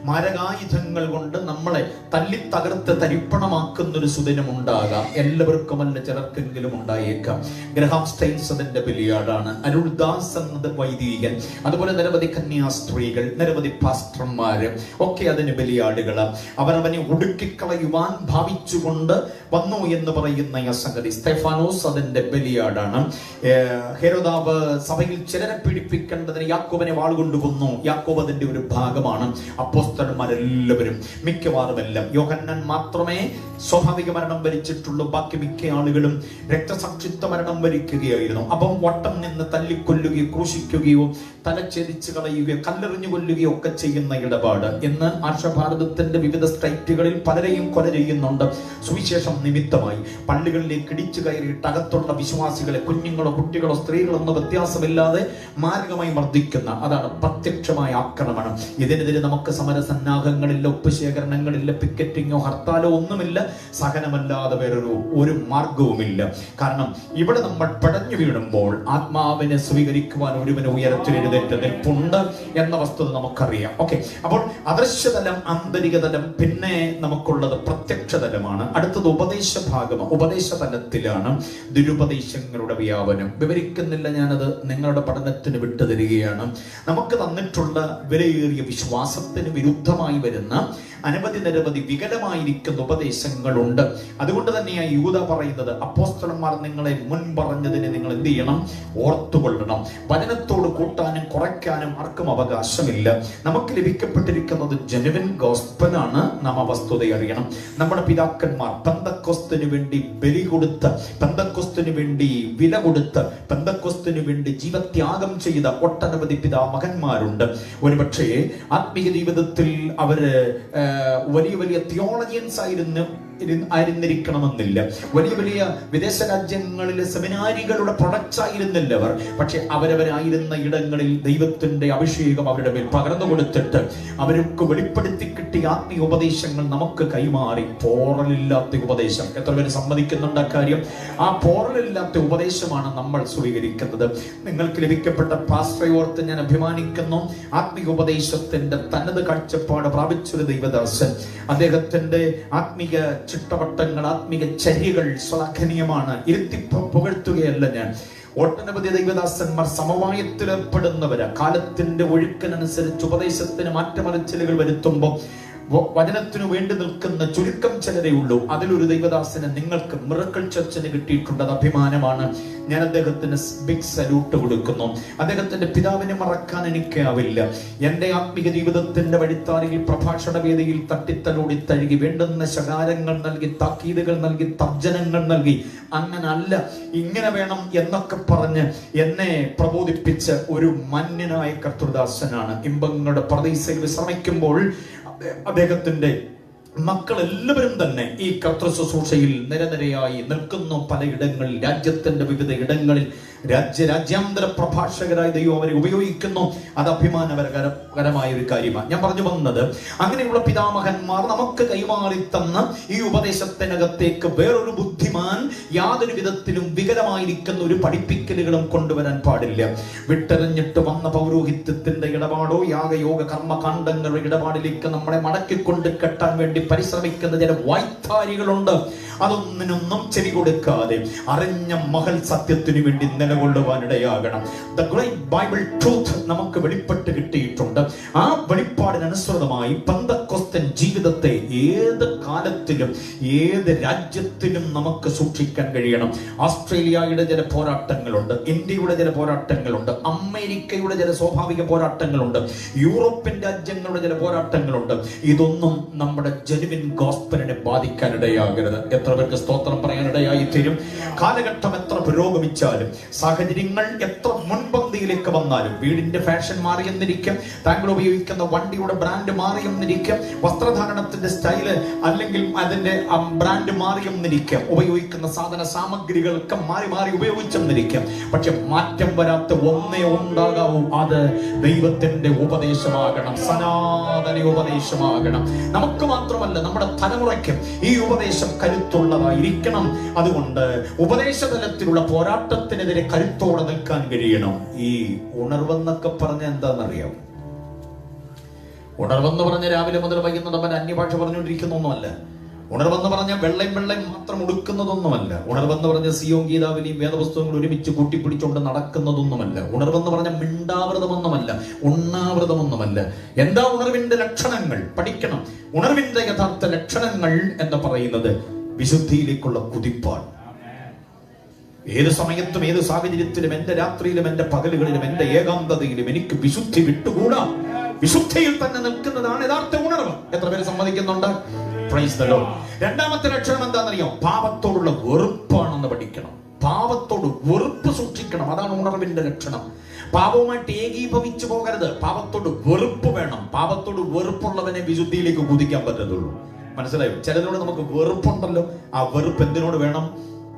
മാരകായുധങ്ങൾ കൊണ്ട് നമ്മളെ തല്ലി തകർത്ത് തരിപ്പണമാക്കുന്ന ഒരു സുദിനം ഉണ്ടാകാം. എല്ലാവർക്കുമല്ല, ചിലർക്കെങ്കിലും ഉണ്ടായേക്കാം. ഗ്രഹാം സ്റ്റെയിൻസ് അതിന്റെ ബലിയാടാണ്. അരുൾദാസ് എന്നത് വൈദികൻ, അതുപോലെ നിരവധി കന്യാസ്ത്രീകൾ, നിരവധി പാസ്റ്റർമാര് ഒക്കെ അതിന് ബലിയാടുകളാണ്. അവരവനെ ഒടുക്കിക്കളയുവാൻ ഭാവിച്ചുകൊണ്ട് വന്നു എന്ന് പറയുന്ന ആ സംഗതി. സ്തെഫാനോസ് അതിന്റെ ബലിയാടാണ്. ഹെരോദാവ് സഭയിൽ ചിലരെ പീഡിപ്പിക്കേണ്ടതിന് യാക്കോബിനെ വാളുകൊണ്ട് കൊന്നു. യാക്കോബ് അതിന്റെ ഒരു ഭാഗമാണ്. അപ്പോസ്തലന്മാരെല്ലാവരും, മിക്കവാറും എല്ലാം, യോഹന്നാൻ മാത്രമേ സ്വാഭാവിക മരണം വരിച്ചിട്ടുള്ളൂ. ബാക്കി മിക്ക ആളുകളും രക്തസാക്ഷിത്വ മരണം വരിക്കുകയായിരുന്നു. അപ്പം വട്ടം നിന്ന് തല്ലിക്കൊല്ലുകയോ ക്രൂശിക്കുകയോ തലഛേദിച്ച് കളയുകയോ കല്ലെറിഞ്ഞു കൊല്ലുകയോ ഒക്കെ ചെയ്യുന്ന ഇടപാട് ഇന്ന് ആർഷഭാരതത്തിന്റെ വിവിധ സ്റ്റേറ്റുകളിൽ പലരെയും കൊല ചെയ്യുന്നുണ്ട്. സുവിശേഷം നിമിത്തമായി പള്ളികളിലേക്ക് ഇടിച്ചു കയറിയിട്ട് അകത്തുള്ള വിശ്വാസികളെ, കുഞ്ഞുങ്ങളോ കുട്ടികളോ സ്ത്രീകളോ ഒന്നും വ്യത്യാസമില്ലാതെ മാരകമായി മർദ്ദിക്കുന്ന, അതാണ് പ്രത്യക്ഷമായ ആക്രമണം. ഇതിനെതിരെ നമുക്ക് സമരസന്നാഹങ്ങളില്ല, ഒപ്പുശേഖരണങ്ങളില്ല, പിക്കറ്റിങ്ങോ ഹർത്താലോ ഒന്നുമില്ല. സഹനമല്ലാതെ വേറൊരു മാർഗവുമില്ല. കാരണം ഇവിടെ നമ്മൾ പടഞ്ഞു വീഴുമ്പോൾ ആത്മാവിനെ സ്വീകരിക്കുവാൻ ഒരുവന് ഉയരത്തിലെഴുന്നേറ്റ് നിൽപ്പുണ്ട് എന്ന വസ്തുത നമുക്കറിയാം. ഓക്കെ, അപ്പോൾ അദൃശ്യതലം, ആന്തരിക തലം, പിന്നെ നമുക്കുള്ളത് പ്രത്യക്ഷ തലമാണ്. അടുത്തത് ഉപദേശ ഭാഗമാണ്. ഉപദേശ തലത്തിലാണ് ദുരുപദേശങ്ങളുടെ വ്യാപനം. വിവരിക്കുന്നില്ല, ഞാനത് നിങ്ങളുടെ പഠനത്തിന് വിട്ടുതരികയാണ്. നമുക്ക് തന്നിട്ടുള്ള വിലയേറിയ വിശ്വാസത്തിന് വിരുദ്ധമായി വരുന്ന അനവധി നിരവധി വികലമായിരിക്കുന്ന ഉപദേശങ്ങളുണ്ട്. അതുകൊണ്ട് തന്നെയാണ് യൂദ പറയുന്നത്, അപ്പോസ്തലന്മാർ നിങ്ങളെ മുൻ പറഞ്ഞതിനെ നിങ്ങൾ എന്ത് ചെയ്യണം? ഓർത്തുകൊള്ളണം. വചനത്തോട് കൂട്ടാനും കുറയ്ക്കാനും ആർക്കും അവകാശമില്ല. നമുക്ക് ലഭിക്കപ്പെട്ടിരിക്കുന്നത് ജെനുവിൻ ഗോസ്പലാണ്. നാം ആ വസ്തുത അറിയണം. നമ്മുടെ പിതാക്കന്മാർ പെന്തക്കോസ്തിനു വേണ്ടി ബലി കൊടുത്ത്, പെന്തക്കോസ്തിനു വേണ്ടി വില കൊടുത്ത്, പെന്തക്കോസ്തിനു വേണ്ടി ജീവത്യാഗം ചെയ്ത ഒട്ടനവധി പിതാമഹന്മാരുണ്ട്. ഒരുപക്ഷേ ആത്മീയ ജീവിതത്തിൽ അവര് വലിയ വലിയ തിയോളജിയൻസ് ആയിരുന്നിരിക്കണമെന്നില്ല. വലിയ വലിയ വിദേശ രാജ്യങ്ങളിലെ സെമിനാരികളുടെ പ്രൊഡക്ട്സ് ആയിരുന്നില്ല അവർ. പക്ഷെ അവരവരായിരുന്ന ഇടങ്ങളിൽ ദൈവത്തിന്റെ അഭിഷേകം അവരുടെ മേൽ പകർന്നു കൊടുത്തിട്ട് അവർക്ക് വെളിപ്പെടുത്തി കിട്ടിയ ആത്മീയ ഉപദേശങ്ങൾ നമുക്ക് കൈമാറി. പോറലില്ലാത്ത ഉപദേശം, എത്ര പേര് സമ്മതിക്കുന്നുണ്ട് അക്കാര്യം? ആ പോറലില്ലാത്ത ഉപദേശമാണ് നമ്മൾ സ്വീകരിക്കുന്നത്. നിങ്ങൾക്ക് ലഭിക്കപ്പെട്ട പാസ്റ്ററെ ഓർത്ത് ഞാൻ അഭിമാനിക്കുന്നു. ആത്മീയ ഉപദേശത്തിന്റെ തനത് കാഴ്ചപ്പാട് പ്രാപിച്ചൊരു ദൈവദാസൻ. അദ്ദേഹത്തിന്റെ ആത്മീയ ചിട്ടവട്ടങ്ങൾ, ആത്മീയ ചര്യകൾ ശ്ലാഘനീയമാണ്. ഇരുത്തി പുകഴ്ത്തുകയല്ല ഞാൻ. ഒട്ടനവധി ദൈവദാസന്മാർ സമവായത്തിലേർപ്പെടുന്നവര്. കാലത്തിന്റെ ഒഴുക്കിനനുസരിച്ച് ഉപദേശത്തിന് മാറ്റമറിച്ചിലുകൾ വരുത്തുമ്പോൾ വചനത്തിനു വേണ്ടി നിൽക്കുന്ന ചുരുക്കം ചിലരേ ഉള്ളൂ. അതിലൊരു ദൈവദാസന് നിങ്ങൾക്ക് മിറക്കിൾ ചർച്ചിന് കിട്ടിയിട്ടുണ്ട്. അത് അഭിമാനമാണ്. ഞാൻ അദ്ദേഹത്തിന് ബിഗ് സല്യൂട്ട് കൊടുക്കുന്നു. അദ്ദേഹത്തിന്റെ പിതാവിനെ മറക്കാൻ എനിക്കാവില്ല. എന്റെ ആത്മീയ ജീവിതത്തിന്റെ വഴിത്താരിയിൽ പ്രഭാഷണ വേദിയിൽ തട്ടിത്തലോടി തഴുകി വേണ്ടുന്ന ശകാരങ്ങൾ നൽകി, താക്കീതുകൾ നൽകി, തർജനങ്ങൾ നൽകി, അങ്ങനല്ല ഇങ്ങനെ വേണം എന്നൊക്കെ പറഞ്ഞ് എന്നെ പ്രബോധിപ്പിച്ച ഒരു മന്യനായ കർത്തൃദാസനാണ്. ഇമ്പങ്ങളുടെ പ്രതീക്ഷയിൽ വിശ്രമിക്കുമ്പോൾ അദ്ദേഹത്തിന്റെ മക്കൾ എല്ലാവരും തന്നെ ഈ കർത്തൃ ശുശ്രൂഷയിൽ നിരനിരയായി നിൽക്കുന്നു. പലയിടങ്ങളിൽ, രാജ്യത്തിന്റെ വിവിധ ഇടങ്ങളിൽ രാജ്യാന്തര പ്രഭാഷകരായി ദൈവം അവരെ ഉപയോഗിക്കുന്നു. അത് അഭിമാനകരമായ ഒരു കാര്യമാണ്. ഞാൻ പറഞ്ഞു വന്നത്, അങ്ങനെയുള്ള പിതാമഹന്മാർ നമുക്ക് കൈമാറി തന്ന ഈ ഉപദേശത്തിനകത്തേക്ക് വേറൊരു ബുദ്ധിമാൻ യാതൊരു വിധത്തിലും വികലമായിരിക്കുന്ന ഒരു പഠിപ്പിക്കലുകളും കൊണ്ടുവരാൻ പാടില്ല. വിട്ടെറിഞ്ഞിട്ട് വന്ന പൗരോഹിത്യത്തിന്റെ ഇടപാടോ യാഗയോഗ കർമ്മകാണ്ഡങ്ങളുടെ ഇടപാടിലേക്ക് നമ്മളെ മടക്കിക്കൊണ്ട് കെട്ടാൻ വേണ്ടി പരിശ്രമിക്കുന്ന ചില വൈത്താരികളുണ്ട്. അതൊന്നിനൊന്നും ചെവി കൊടുക്കാതെ അറിഞ്ഞ മകൾ സത്യത്തിനു വേണ്ടി നിലകൊള്ളുവാനിടയാകണം. ദ ഗ്രേറ്റ് ബൈബിൾ ട്രൂത്ത് നമുക്ക് വെളിപ്പെട്ട് കിട്ടിയിട്ടുണ്ട്. ആ വെളിപ്പാടിനനുസൃതമായി പെന്തക്കോസ്തൻ ജീവിതത്തെ ഏത് കാലത്തിലും ഏത് രാജ്യത്തിലും നമുക്ക് സൂക്ഷിക്കാൻ കഴിയണം. ഓസ്ട്രേലിയയുടെ ചില പോരാട്ടങ്ങളുണ്ട്, ഇന്ത്യയുടെ ചില പോരാട്ടങ്ങളുണ്ട്, അമേരിക്കയുടെ ചില സ്വാഭാവിക പോരാട്ടങ്ങളുണ്ട്, യൂറോപ്യൻ രാജ്യങ്ങളുടെ ചില പോരാട്ടങ്ങളുണ്ട്. ഇതൊന്നും നമ്മുടെ ജെനുവിൻ ഗോസ്പലിനെ ബാധിക്കാനിടയാകരുത്. എത്ര പേർക്ക് സ്തോത്രം പറയാനിടയായി തീരും. കാലഘട്ടം എത്ര പുരോഗമിച്ചാലും, സാഹചര്യങ്ങൾ എത്ര മുൻപന്തിയിലേക്ക് വന്നാലും, വീടിന്റെ ഫാഷൻ മാറിയെന്നിരിക്കും, താങ്കൾ ഉപയോഗിക്കുന്ന വണ്ടിയുടെ ബ്രാൻഡ് മാറിയെന്നിരിക്കും, വസ്ത്രധാരണത്തിന്റെ സ്റ്റൈല് അല്ലെങ്കിൽ അതിന്റെ ബ്രാൻഡ് മാറിയെന്നിരിക്കും, ഉപയോഗിക്കുന്ന സാധന സാമഗ്രികളൊക്കെ മാറി മാറി ഉപയോഗിച്ചെന്നിരിക്കും. പക്ഷെ മാറ്റം വരാത്ത ഒന്നേ ഉണ്ടാകാവൂ, അത് ദൈവത്തിന്റെ ഉപദേശമാകണം, സനാതന ഉപദേശമാകണം. നമുക്ക് മാത്രമല്ല, നമ്മുടെ തലമുറയ്ക്കും ഈ ഉപദേശം കരുത്തുള്ളതായിരിക്കണം. അതുകൊണ്ട് ഉപദേശതലത്തിലുള്ള പോരാട്ടത്തിനെതിരെ കരുത്തോടെ നിൽക്കാൻ കഴിയണം. ഈ ഉണർവെന്നൊക്കെ പറഞ്ഞ എന്താണെന്നറിയാം? ഉണർവെന്ന് പറഞ്ഞ രാവിലെ മുതൽ വൈകുന്നവൻ അന്യഭാഷ പറഞ്ഞുകൊണ്ടിരിക്കുന്നൊന്നുമല്ല. ഉണർവെന്ന് പറഞ്ഞ വെള്ളയും മാത്രം ഉടുക്കുന്നതൊന്നുമല്ല. ഉണർവെന്ന് പറഞ്ഞ സിയോൻ ഗീതാവിനെയും വേദപുസ്തകങ്ങൾ ഒരുമിച്ച് കൂട്ടിപ്പിടിച്ചുകൊണ്ട് നടക്കുന്നതൊന്നുമല്ല. ഉണർവെന്ന് പറഞ്ഞ മിണ്ടാവൃതമൊന്നുമല്ല, ഉണ്ണാവൃതമൊന്നുമല്ല. എന്താ ഉണർവിന്റെ ലക്ഷണങ്ങൾ? പഠിക്കണം. ഉണർവിന്റെ യഥാർത്ഥ ലക്ഷണങ്ങൾ എന്ന് പറയുന്നത് വിശുദ്ധിയിലേക്കുള്ള കുതിപ്പാണ്. ഏത് സമയത്തും ഏത് സാഹചര്യത്തിലും, എന്റെ രാത്രിയിലും എന്റെ പകലുകളിലും എന്റെ ഏകാന്തതയിലും എനിക്ക് വിശുദ്ധി വിട്ടുകൂടാ. വിശുദ്ധിയിൽ തന്നെ നിൽക്കുന്നതാണ് യഥാർത്ഥ ഉണർവ്. എത്ര പേര് സമ്മതിക്കുന്നുണ്ട്? Price the Lord. രണ്ടാമത്തെ ലക്ഷണം എന്താണെന്നറിയോ? പാപത്തോടുള്ള വെറുപ്പാണെന്ന് പഠിക്കണം. പാപത്തോട് വെറുപ്പ് സൂക്ഷിക്കണം. അതാണ് ഉണർവിന്റെ ലക്ഷണം. പാപവുമായിട്ട് ഏകീഭവിച്ചു പോകരുത്. പാപത്തോട് വെറുപ്പ് വേണം. പാപത്തോട് വെറുപ്പുള്ളവനെ വിശുദ്ധിയിലേക്ക് കുതിക്കാൻ പറ്റത്തുള്ളൂ. മനസ്സിലായോ? ചിലരോട് നമുക്ക് വെറുപ്പുണ്ടല്ലോ, ആ വെറുപ്പ് എന്തിനോട് വേണം?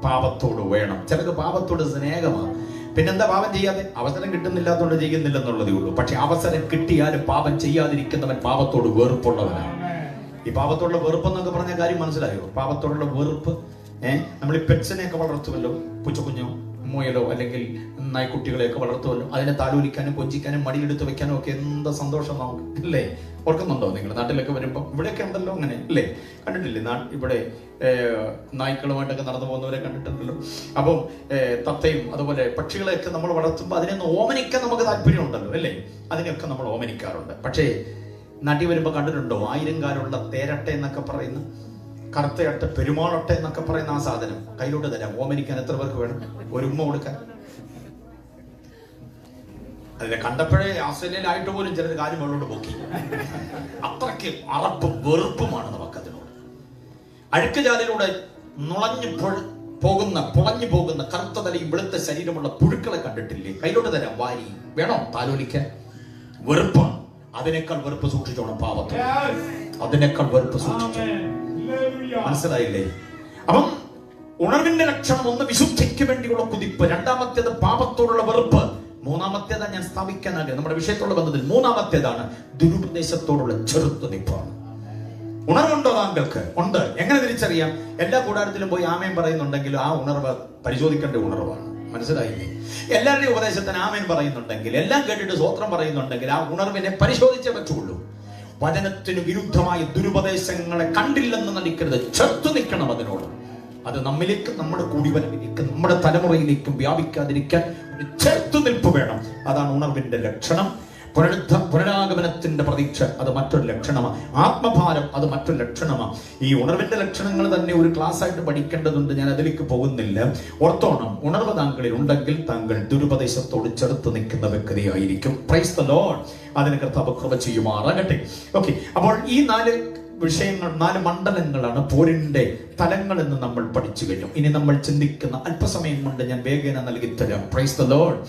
പാപത്തോട് വേണം. ചിലർക്ക് പാപത്തോട് സ്നേഹമാണ്. പിന്നെന്താ പാപം ചെയ്യാതെ? അവസരം കിട്ടുന്നില്ലാത്തതുകൊണ്ട് ചെയ്യുന്നില്ലെന്നുള്ളതേ ഉള്ളൂ. പക്ഷെ അവസരം കിട്ടിയാലും പാപം ചെയ്യാതിരിക്കുന്നവൻ പാപത്തോട് വെറുപ്പുള്ളവനാണ്. ഈ പാപത്തോടുള്ള വെറുപ്പ് എന്നൊക്കെ പറഞ്ഞ കാര്യം മനസ്സിലായോ? പാപത്തോടുള്ള വെറുപ്പ്, നമ്മൾ ഈ പെറ്റ്സിനെയൊക്കെ വളർത്തുമല്ലോ, പൂച്ചക്കുഞ്ഞോ മുയലോ അല്ലെങ്കിൽ നായ്ക്കുട്ടികളെയൊക്കെ വളർത്തുമല്ലോ, അതിനെ താലോലിക്കാനും കൊഞ്ചിക്കാനും മടിയെടുത്ത് വെക്കാനും ഒക്കെ എന്താ സന്തോഷം നമുക്ക്, അല്ലേ? ഓർക്കുന്നുണ്ടോ നിങ്ങൾ? നാട്ടിലൊക്കെ വരുമ്പോൾ ഇവിടെയൊക്കെ ഉണ്ടല്ലോ അങ്ങനെ, അല്ലേ? കണ്ടിട്ടില്ലേ? ഇവിടെ നായ്ക്കളുമായിട്ടൊക്കെ നടന്നു പോകുന്നവരെ കണ്ടിട്ടുണ്ടല്ലോ. അപ്പം തത്തയും അതുപോലെ പക്ഷികളെയൊക്കെ നമ്മൾ വളർത്തുമ്പോൾ അതിനൊന്ന് ഓമനിക്കാൻ നമുക്ക് താല്പര്യമുണ്ടല്ലോ, അല്ലേ? അതിനെയൊക്കെ നമ്മൾ ഓമനിക്കാറുണ്ട്. പക്ഷേ നാട്ടിൽ വരുമ്പോൾ കണ്ടിട്ടുണ്ടോ 1000 കാലുള്ള തേരട്ട എന്നൊക്കെ പറയുന്ന, കറുത്തയട്ട, പെരുമാളട്ട എന്നൊക്കെ പറയുന്ന ആ സാധനം കയ്യിലോട്ട് തരാം. ഓമനിക്കാൻ എത്ര പേർക്ക് വേണം? ഒരു ഉമ്മ കൊടുക്കാൻ. അതിനെ കണ്ടപ്പോഴേ ആസ്ട്രേലിയയിലായിട്ട് പോലും ചിലർ കാര്യം മുകളിലോട്ട് പോക്കി. അത്രയ്ക്ക് അറപ്പും വെറുപ്പുമാണ് നമുക്കതിനോട്. അഴുക്കുചാലിലൂടെ പൊളഞ്ഞു പോകുന്ന കറുത്ത തലയും വെളുത്ത ശരീരമുള്ള പുഴുക്കളെ കണ്ടിട്ടില്ലേ? കയ്യിലോട്ട് തരാം, വാരി വേണോ താലോലിക്കാൻ? വെറുപ്പാണ്. അതിനേക്കാൾ വെറുപ്പ് സൂക്ഷിച്ചോണം പാപത്തെ. അതിനേക്കാൾ വെറുപ്പ് സൂക്ഷിച്ചോണം. മനസ്സിലായില്ലേ? അപ്പം ഉണർവിന്റെ ലക്ഷണം ഒന്ന് വിശുദ്ധിക്ക് വേണ്ടിയുള്ള കുതിപ്പ്, രണ്ടാമത്തേത് പാപത്തോടുള്ള വെറുപ്പ്, മൂന്നാമത്തേതാണ് ഞാൻ സ്ഥാപിക്കാനാകും നമ്മുടെ വിഷയത്തോട് ബന്ധത്തിൽ മൂന്നാമത്തേതാണ് ദുരുപദേശത്തോടുള്ള ചെറുത്തുനിൽപ്പാണ്. ഉണർവുണ്ടോ താങ്കൾക്ക്? ഉണ്ട്. എങ്ങനെ തിരിച്ചറിയാം? എല്ലാ കൂടാരത്തിലും പോയി ആമേൻ പറയുന്നുണ്ടെങ്കിൽ ആ ഉണർവ് പരിശോധിക്കേണ്ട ഉണർവാണ്. മനസ്സിലായില്ലേ? എല്ലാവരുടെയും ഉപദേശത്തിന് ആമേൻ പറയുന്നുണ്ടെങ്കിൽ, എല്ലാം കേട്ടിട്ട് സ്വോത്രം പറയുന്നുണ്ടെങ്കിൽ ആ ഉണർവിനെ പരിശോധിച്ചേ പറ്റുള്ളൂ. വചനത്തിന് വിരുദ്ധമായ ദുരുപദേശങ്ങളെ കണ്ടില്ലെന്ന് നടിക്കരുത്, ചെറുത്തു നിൽക്കണം അതിനോട്. അത് നമ്മിലേക്കും നമ്മുടെ കൂടിവരവിലേക്കും നമ്മുടെ തലമുറയിലേക്കും വ്യാപിക്കാതിരിക്കാൻ ഒരു ചെറുത്തു നിൽപ്പ് വേണം. അതാണ് ഉണർവിന്റെ ലക്ഷണം. പുനരാഗമനത്തിന്റെ പ്രതീക്ഷ അത് മറ്റൊരു ലക്ഷണമാണ്. ആത്മഭാരം അത് മറ്റൊരു ലക്ഷണമാണ്. ഈ ഉണർവിന്റെ ലക്ഷണങ്ങൾ തന്നെ ഒരു ക്ലാസ് ആയിട്ട് പഠിക്കേണ്ടതുണ്ട്. ഞാൻ അതിലേക്ക് പോകുന്നില്ല. ഓർത്തോണം, ഉണർവ് താങ്കളിൽ ഉണ്ടെങ്കിൽ താങ്കൾ ദുരുപദേശത്തോട് ചെറുത്ത് നിൽക്കുന്ന വ്യക്തിയായിരിക്കും. Price the Lord. അതിന് കർത്താവ് കൃപ ചെയ്യുമാറാകട്ടെ. ഓക്കെ, അപ്പോൾ ഈ 4 വിഷയങ്ങൾ, 4 മണ്ഡലങ്ങളാണ് പോരിന്റെ തലങ്ങൾ എന്ന് നമ്മൾ പഠിച്ചു കഴിഞ്ഞു. ഇനി നമ്മൾ ചിന്തിക്കുന്ന അല്പസമയം കൊണ്ട് ഞാൻ വേഗന നൽകി തരാം. Price the Lord.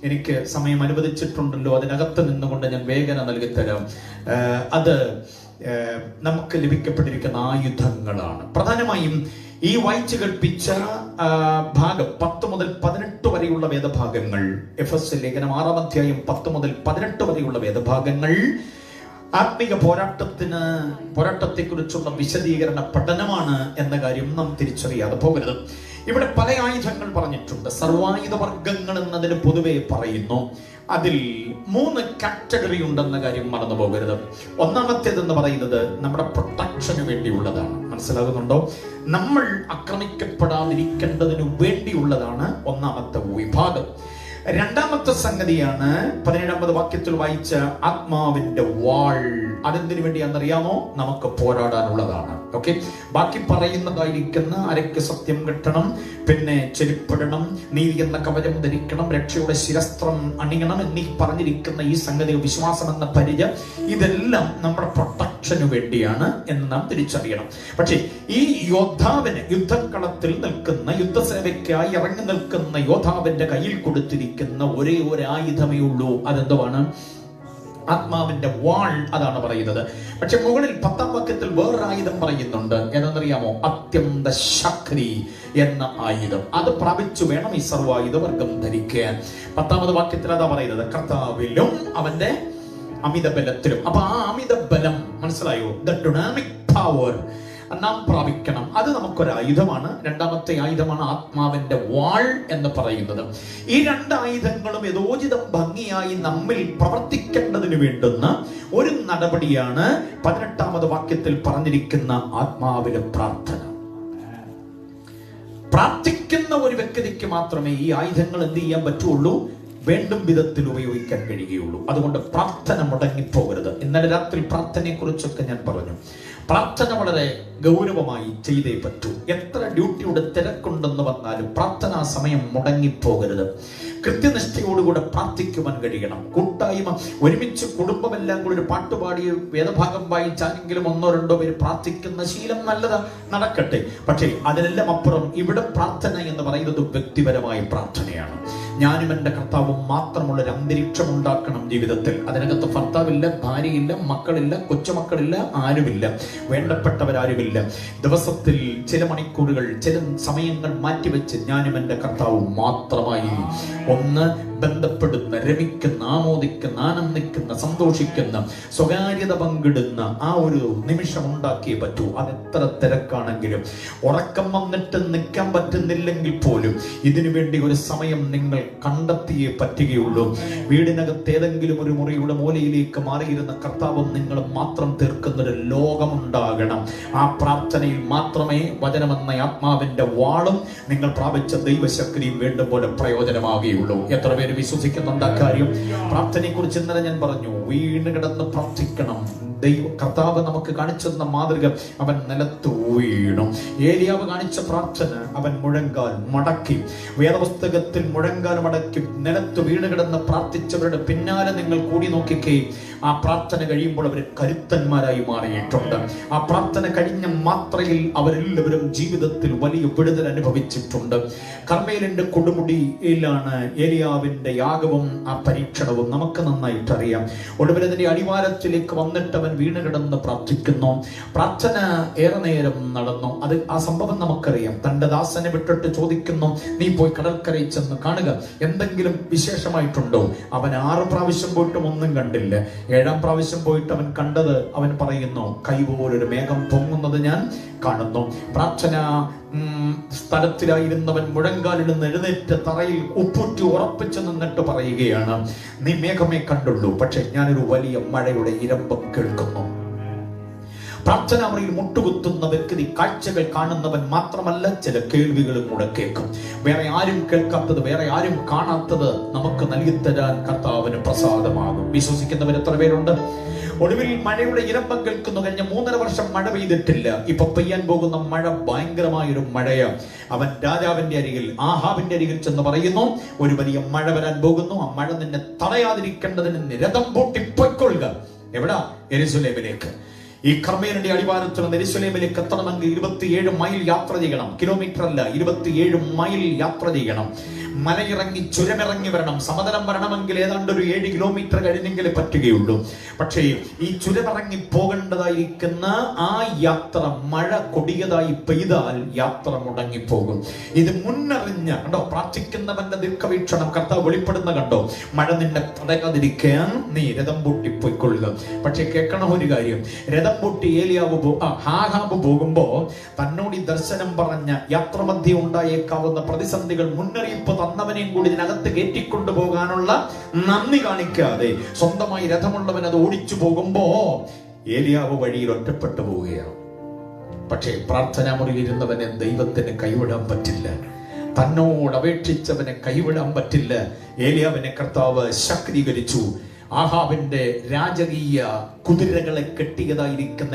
എനിക്ക് സമയം അനുവദിച്ചിട്ടുണ്ടല്ലോ, അതിനകത്ത് നിന്നുകൊണ്ട് ഞാൻ വേഗന നൽകി തരാം. അത് നമുക്ക് ലഭിക്കപ്പെട്ടിരിക്കുന്ന ആയുധങ്ങളാണ്. പ്രധാനമായും ഈ വായിച്ചു കേൾപ്പിച്ച ഭാഗം 10 മുതൽ 18 വരെയുള്ള വേദഭാഗങ്ങൾ, എഫെസ്യ ലേഖനം 6-ാം അധ്യായം 10 മുതൽ 18 വരെയുള്ള വേദഭാഗങ്ങൾ ആത്മീക പോരാട്ടത്തെക്കുറിച്ചുള്ള വിശദീകരണ പഠനമാണ് എന്ന കാര്യം നാം തിരിച്ചറിയാതെ പോകരുത്. ഇവിടെ പല ആയുധങ്ങൾ പറഞ്ഞിട്ടുണ്ട്. സർവായുധ വർഗങ്ങൾ എന്നതിന് പൊതുവെ പറയുന്നു. അതിൽ 3 കാറ്റഗറി ഉണ്ടെന്ന കാര്യം മറന്നു പോകരുത്. ഒന്നാമത്തേതെന്ന് പറയുന്നത് നമ്മുടെ പ്രൊട്ടക്ഷന് വേണ്ടിയുള്ളതാണ്. മനസ്സിലാകുന്നുണ്ടോ? നമ്മൾ ആക്രമിക്കപ്പെടാതിരിക്കേണ്ടതിനു വേണ്ടിയുള്ളതാണ് ഒന്നാമത്തെ വിഭാഗം. രണ്ടാമത്തെ സംഗതിയാണ് 17ാമത് വാക്യത്തിൽ വായിച്ച ആത്മാവിന്റെ വാൾ. അതെന്തിനു വേണ്ടിയാണെന്നറിയാമോ? നമുക്ക് പോരാടാനുള്ളതാണ്. ഓക്കെ, ബാക്കി പറയുന്നതായിരിക്കുന്ന അരയ്ക്ക് സത്യം കിട്ടണം, പിന്നെ ചെരുപ്പിടണം, നീതി എന്ന കവചം ധരിക്കണം, രക്ഷയുടെ ശിരസ്ത്രം അണിയണം എന്നീ പറഞ്ഞിരിക്കുന്ന ഈ സംഗതി, വിശ്വാസം എന്ന പരിച, ഇതെല്ലാം നമ്മുടെ പ്രൊട്ടക്ഷന് വേണ്ടിയാണ് എന്ന് നാം തിരിച്ചറിയണം. പക്ഷേ ഈ യോദ്ധാവിന്, യുദ്ധക്കളത്തിൽ നിൽക്കുന്ന, യുദ്ധസേവയ്ക്കായി ഇറങ്ങി നിൽക്കുന്ന യോദ്ധാവിന്റെ കയ്യിൽ കൊടുത്തിരിക്കുന്ന ഒരേ ഒരു ആയുധമേ ഉള്ളൂ. അതെന്തുവാണ്? ആത്മാവിന്റെ വാൾ. അതാണ് പറയുന്നത്. പക്ഷെ മുകളിൽ 10ാം വാക്യത്തിൽ വേറൊരു ആയുധം പറയുന്നുണ്ട്. ഏതെന്നറിയാമോ? അത്യന്ത ശക്തി എന്ന ആയുധം. അത് പ്രാപിച്ചു വേണം ഈ സർവായുധവർഗം ധരിക്കാൻ. 10ാമത് വാക്യത്തിൽ അതാ പറയുന്നത്, കർത്താവിലും അവന്റെ അമിത ബലത്തിലും. അപ്പൊ ആ അമിത ബലം മനസ്സിലായോ? ദ ഡൈനാമിക് പവർ നാം പ്രാപിക്കണം. അത് നമുക്കൊരു ആയുധമാണ്. രണ്ടാമത്തെ ആയുധമാണ് ആത്മാവിന്റെ വാൾ എന്ന് പറയുന്നത്. ഈ രണ്ട് ആയുധങ്ങളും യഥോചിതം ഭംഗിയായി നമ്മിൽ പ്രവർത്തിക്കേണ്ടതിന് വേണ്ടുന്ന ഒരു നടപടിയാണ് 18ാമത് വാക്യത്തിൽ പറഞ്ഞിരിക്കുന്ന ആത്മാവിലെ പ്രാർത്ഥന. പ്രാർത്ഥിക്കുന്ന ഒരു വ്യക്തിക്ക് മാത്രമേ ഈ ആയുധങ്ങൾ എന്ത് ചെയ്യാൻ പറ്റുള്ളൂ? വേണ്ടും വിധത്തിൽ ഉപയോഗിക്കാൻ കഴിയുകയുള്ളൂ. അതുകൊണ്ട് പ്രാർത്ഥന മുടങ്ങിപ്പോകരുത്. ഇന്നലെ രാത്രി പ്രാർത്ഥനയെ കുറിച്ചൊക്കെ ഞാൻ പറഞ്ഞു. പ്രാർത്ഥന വളരെ ഗൗരവമായി ചെയ്തേ പറ്റൂ. എത്ര ഡ്യൂട്ടിയുടെ തിരക്കുണ്ടെന്ന് വന്നാലും പ്രാർത്ഥനാ സമയം മുടങ്ങിപ്പോകരുത്. കൃത്യനിഷ്ഠയോടുകൂടെ പ്രാർത്ഥിക്കുവാൻ കഴിയണം. കൂട്ടായ്മ ഒരുമിച്ച് കുടുംബമെല്ലാം കൂടി ഒരു പാട്ടുപാടി വേദഭാഗം വായിച്ചാലെങ്കിലും 1-2 പേര് പ്രാർത്ഥിക്കുന്ന ശീലം നല്ലതാ, നടക്കട്ടെ. പക്ഷേ അതിനെല്ലാം അപ്പുറം ഇവിടെ പ്രാർത്ഥന എന്ന് പറയുന്നത് വ്യക്തിപരമായ പ്രാർത്ഥനയാണ്. ഞാനും എൻ്റെ കർത്താവും മാത്രമുള്ള ഒരു അന്തരീക്ഷം ഉണ്ടാക്കണം ജീവിതത്തിൽ. അതിനകത്ത് ഭർത്താവില്ല, ഭാര്യയില്ല, മക്കളില്ല, കൊച്ചുമക്കളില്ല, ആരുമില്ല, വേണ്ടപ്പെട്ടവരാരുമില്ല. ദിവസത്തിൽ ചില മണിക്കൂറുകൾ, ചില സമയങ്ങൾ മാറ്റിവെച്ച് ഞാനും എൻ്റെ കർത്താവും മാത്രമായി ഒന്ന് ബന്ധപ്പെടുന്ന, രമിക്കുന്ന, ആമോദിക്കുന്ന, ആനന്ദിക്കുന്ന, സന്തോഷിക്കുന്ന, സ്വകാര്യത പങ്കിടുന്ന ആ ഒരു നിമിഷം ഉണ്ടാക്കിയേ പറ്റൂ. അതെത്ര തിരക്കാണെങ്കിലും, ഉറക്കം വന്നിട്ട് നിൽക്കാൻ പറ്റുന്നില്ലെങ്കിൽ പോലും ഇതിനു വേണ്ടി ഒരു സമയം നിങ്ങൾ കണ്ടെത്തിയേ പറ്റുകയുള്ളൂ. വീടിനകത്ത് ഏതെങ്കിലും ഒരു മുറിയുടെ മൂലയിലേക്ക് മാറിയിരുന്ന കർത്താവും നിങ്ങളും മാത്രം തീർക്കുന്നൊരു ലോകമുണ്ടാകണം. ആ പ്രാർത്ഥനയിൽ മാത്രമേ വചനമെന്ന ആത്മാവിന്റെ വാളും നിങ്ങൾ പ്രാപിച്ച ദൈവശക്തിയും വേണ്ടും പോലെ പ്രയോജനമാകുകയുള്ളൂ. എത്ര പേര് വിശ്വസിക്കുന്നുണ്ട് ആ കാര്യം? പ്രാർത്ഥനയെ കുറിച്ച് ഇന്നലെ ഞാൻ പറഞ്ഞു. വീണ് കിടന്ന് പ്രാർത്ഥിക്കണം. കർത്താവ് നമുക്ക് കാണിച്ചു തന്ന മാതൃക, അവൻ നിലത്ത് വീണു. ഏലിയാവ് കാണിച്ച പ്രാർത്ഥന, അവൻ മുഴങ്കാൽ മടക്കി. വേദപുസ്തകത്തിൽ മുഴങ്കാൽ മടക്കി നിലത്ത് വീണ് കിടന്ന് പ്രാർത്ഥിച്ചവരുടെ പിന്നാലെ നിങ്ങൾ കൂടി നോക്കിക്കേ. ആ പ്രാർത്ഥന കഴിയുമ്പോൾ അവർ കരുത്തന്മാരായി മാറിയിട്ടുണ്ട്. ആ പ്രാർത്ഥന കഴിഞ്ഞ മാത്രയിൽ അവരെല്ലാവരും ജീവിതത്തിൽ വലിയ വിടുതൽ അനുഭവിച്ചിട്ടുണ്ട്. കർമ്മേലിന്റെ കൊടുമുടിയിലാണ് ഏലിയാവിന്റെ യാഗവും ആ പരീക്ഷണവും നമുക്ക് നന്നായിട്ട് അറിയാം. ഒടുവിൽ അതിന്റെ അടിവാരത്തിലേക്ക് വന്നിട്ട് അവൻ വീണ് കിടന്ന് പ്രാർത്ഥിക്കുന്നു. പ്രാർത്ഥന ഏറെ നേരം നടന്നു. അത് ആ സംഭവം നമുക്കറിയാം. തന്റെ ദാസനെ വിട്ടിട്ട് ചോദിക്കുന്നു, നീ പോയി കടൽക്കരയിൽ ചെന്ന് കാണുക, എന്തെങ്കിലും വിശേഷമായിട്ടുണ്ടോ? അവൻ 6 പ്രാവശ്യം പോയിട്ടും ഒന്നും കണ്ടില്ല. 7ാം പ്രാവശ്യം പോയിട്ട് അവൻ കണ്ടത്, അവൻ പറയുന്നു, കൈപോലൊരു മേഘം പൊങ്ങുന്നത് ഞാൻ കാണുന്നു. പ്രാർത്ഥന സ്ഥലത്തിലായിരുന്നവൻ മുഴങ്കാലിൽ നിന്ന് എഴുന്നേറ്റ് തറയിൽ ഉപ്പുറ്റി ഉറപ്പിച്ചു നിന്നിട്ട് പറയുകയാണ്, നീ മേഘമേ കണ്ടുള്ളൂ, പക്ഷെ ഞാനൊരു വലിയ മഴയുടെ ഇരമ്പം കേൾക്കുന്നു. പ്രാർത്ഥനാ മുറിയിൽ മുട്ടുകുത്തുന്ന വ്യക്തി കാഴ്ചകൾ കാണുന്നവൻ മാത്രമല്ല, ചില കേൾവികളും കൂടെ കേൾക്കും. വേറെ ആരും കേൾക്കാത്തത്, വേറെ ആരും കാണാത്തത് നമുക്ക് നൽകിത്തരാൻ കർത്താവിന് പ്രസാദമാകും. വിശ്വസിക്കുന്നവർ എത്ര പേരുണ്ട്? ഒടുവിൽ മഴയുടെ ഇരമ്പം കേൾക്കുന്നു. കഴിഞ്ഞ 3.5 വർഷം മഴ പെയ്തിട്ടില്ല. ഇപ്പൊ പെയ്യാൻ പോകുന്ന മഴ ഭയങ്കരമായൊരു മഴയാണ്. അവൻ രാജാവിന്റെ അരികിൽ, ആഹാബിന്റെ അരികിൽ ചെന്ന് പറയുന്നു, ഒരു വലിയ മഴ വരാൻ പോകുന്നു. ആ മഴ നിന്നെ തടയാതിരിക്കേണ്ടതിന് രഥം പൂട്ടി പൊയ്ക്കൊള്ളുക. എവിടാ? യെരൂശലേമിലേക്ക്. ഈ കർമ്മേലിന്റെ അടിവാരത്തിൽ നിന്ന് യെരൂശലേമിലേക്ക് എത്തണമെങ്കിൽ 27 മൈൽ യാത്ര ചെയ്യണം. കിലോമീറ്റർ അല്ല, 27 മൈൽ യാത്ര ചെയ്യണം. മലയിറങ്ങി ചുരമിറങ്ങി വരണം. സമതലം വരണമെങ്കിൽ ഏതാണ്ട് ഒരു 7 കിലോമീറ്റർ കഴിഞ്ഞെങ്കിലേ പറ്റുകയുള്ളൂ. പക്ഷേ ഈ ചുരമിറങ്ങി പോകേണ്ടതായിരിക്കുന്ന ആ യാത്ര മഴ കൊടിയതായി പെയ്താൽ യാത്ര മുടങ്ങിപ്പോകും. ഇത് മുന്നറിഞ്ഞ കണ്ടോ, പ്രാർത്ഥിക്കുന്നവന്റെ ദീർഘവീക്ഷണം കർത്താവ് വെളിപ്പെടുന്ന കണ്ടോ. മഴ നിന്നെ തടയാതിരിക്കാൻ നീ രഥം പൂട്ടി പോയിക്കൊള്ളുക. പക്ഷെ കേൾക്കണം ഒരു കാര്യം, രഥം പൂട്ടി ആഹാബ് പോകുമ്പോ തന്നോട് ഈ ദർശനം പറഞ്ഞ യാത്രമധ്യേ ഉണ്ടായേക്കാവുന്ന പ്രതിസന്ധികൾ മുന്നറിയിപ്പ് തന്നവനെയും കൂടി ഇതിനകത്ത് കയറ്റിക്കൊണ്ടു പോകാനുള്ള നന്ദി കാണിക്കാതെ സ്വന്തമായി രഥമുള്ളവൻ അത് ഓടിച്ചു പോകുമ്പോ ഏലിയാവ് വഴിയിൽ ഒറ്റപ്പെട്ടു പോവുകയാണ്. പക്ഷേ പ്രാർത്ഥനാ മുറിയിൽ ഇരുന്നവനെ ദൈവത്തിന് കൈവിടാൻ പറ്റില്ല. തന്നോട് അപേക്ഷിച്ചവനെ കൈവിടാൻ പറ്റില്ല. ഏലിയാവിനെ കർത്താവ് ശക്തീകരിച്ചു. ആഹാബിന്റെ രാജകീയ കുതിരകളെ കെട്ടിയതായിരിക്കുന്ന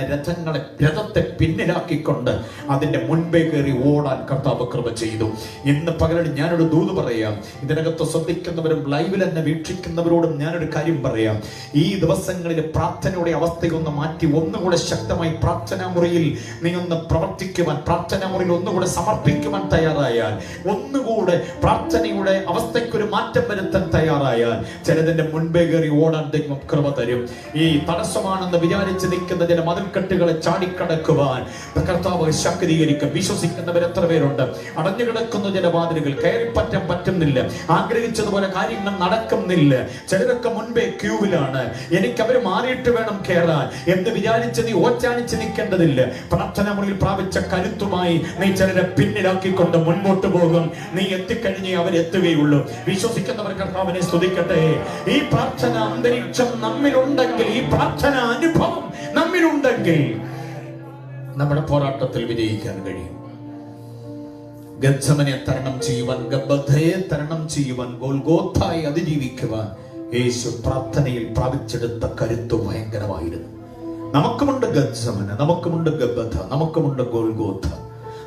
രഥത്തെ പിന്നിലാക്കിക്കൊണ്ട് അതിന്റെ മുൻപേ കയറി ഓടാൻ കർത്താവ് കൃപ ചെയ്തു. ഇന്ന് പകരം ഞാനൊരു ദൂത് പറയാം. ഇതിനകത്ത് ശ്രദ്ധിക്കുന്നവരും ലൈവിൽ എന്നെ വീക്ഷിക്കുന്നവരോടും ഞാനൊരു കാര്യം പറയാം. ഈ ദിവസങ്ങളിൽ പ്രാർത്ഥനയുടെ അവസ്ഥയൊന്ന് മാറ്റി ഒന്നുകൂടെ ശക്തമായി പ്രാർത്ഥനാ മുറിയിൽ നീ ഒന്ന് പ്രവർത്തിക്കുവാൻ, പ്രാർത്ഥനാ മുറിയിൽ ഒന്നുകൂടെ സമർപ്പിക്കുവാൻ തയ്യാറായാൽ, ഒന്നുകൂടെ പ്രാർത്ഥനയുടെ അവസ്ഥയ്ക്കൊരു മാറ്റം വരുത്താൻ തയ്യാറായാൽ, ചിലതിന്റെ മുൻപേ കയറി ഓടാൻ ദൈവം കൃപ തരും. ഈ തടസ്സമാണെന്ന് വിചാരിച്ച് നിൽക്കുന്ന ചില മതിൽക്കെട്ടുകളെ ചാടിക്കടക്കുവാൻ കർത്താവ് ശക്തീകരിക്കും. വിശ്വസിക്കുന്നവർ എത്ര പേരുണ്ട്? അടഞ്ഞു കിടക്കുന്ന ചില വാതിലുകൾ കയറിപ്പറ്റാൻ പറ്റുന്നില്ല, ആഗ്രഹിച്ചതുപോലെ കാര്യങ്ങൾ നടക്കുന്നില്ല. ചിലരൊക്കെ മുൻപേ ക്യൂവിലാണ്, എനിക്ക് അവർ മാറിയിട്ട് വേണം കയറാൻ എന്ന് വിചാരിച്ച് നീ ഓച്ചാനിച്ച് നിൽക്കേണ്ടതില്ല. പ്രാർത്ഥന മുറിയിൽ പ്രാപിച്ച കരുത്തുമായി നീ ചിലരെ പിന്നിലാക്കിക്കൊണ്ട് മുൻപോട്ട് പോകും. നീ എത്തിക്കഴിഞ്ഞേ അവരെത്തുകയുള്ളൂ. വിശ്വസിക്കുന്നവർ കർത്താവിനെ സ്തുതിക്കട്ടെ. ഈ പ്രാർത്ഥന അന്തരീക്ഷം നമ്മിലുണ്ടെങ്കിൽ, ഈ പ്രാർത്ഥന അനുഭവം നമ്മിലുണ്ടെങ്കിൽ നമ്മുടെ പോരാട്ടത്തിൽ വിജയിക്കാൻ കഴിയും. ഗത്സമനെ തരണം ചെയ്യുവാൻ, ഗബ്ബഥയെ തരണം ചെയ്യുവാൻ, ഗോൽഗോഥായെ അതിജീവിക്കുവാൻ യേശു പ്രാർത്ഥനയിൽ പ്രാപിച്ചെടുത്ത കരുത്ത് ഭയങ്കരമായിരുന്നു. നമുക്കുമുണ്ട് ഗത്സമന, നമുക്കുമുണ്ട് ഗബ്ബഥ, നമുക്കുമുണ്ട് ഗോൽഗോഥ,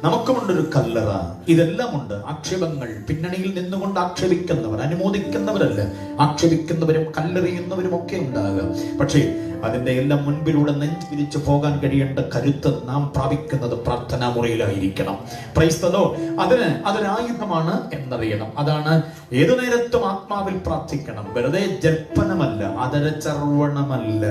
നമുക്കുമുണ്ടൊരു കല്ലറ. ഇതെല്ലാം ഉണ്ട്. ആക്ഷേപങ്ങൾ പിന്നണിയിൽ നിന്നുകൊണ്ട് ആക്ഷേപിക്കുന്നവർ, അനുമോദിക്കുന്നവരല്ല, ആക്ഷേപിക്കുന്നവരും കല്ലെറിയുന്നവരും ഒക്കെ ഉണ്ടാകാം. പക്ഷേ അതിന്റെ എല്ലാം മുൻപിലൂടെ നെഞ്ചിരിച്ചു പോകാൻ കഴിയേണ്ട കരുത്ത് നാം പ്രാപിക്കുന്നത് പ്രാർത്ഥനാ മുറിയിലായിരിക്കണം. Praise the Lord. അതൊരായുധമാണ് എന്നറിയണം. അതാണ് ഏതു നേരത്തും ആത്മാവിൽ പ്രാർത്ഥിക്കണം. വെറുതെ ജൽപ്പനമല്ല, അതരചർവണമല്ല,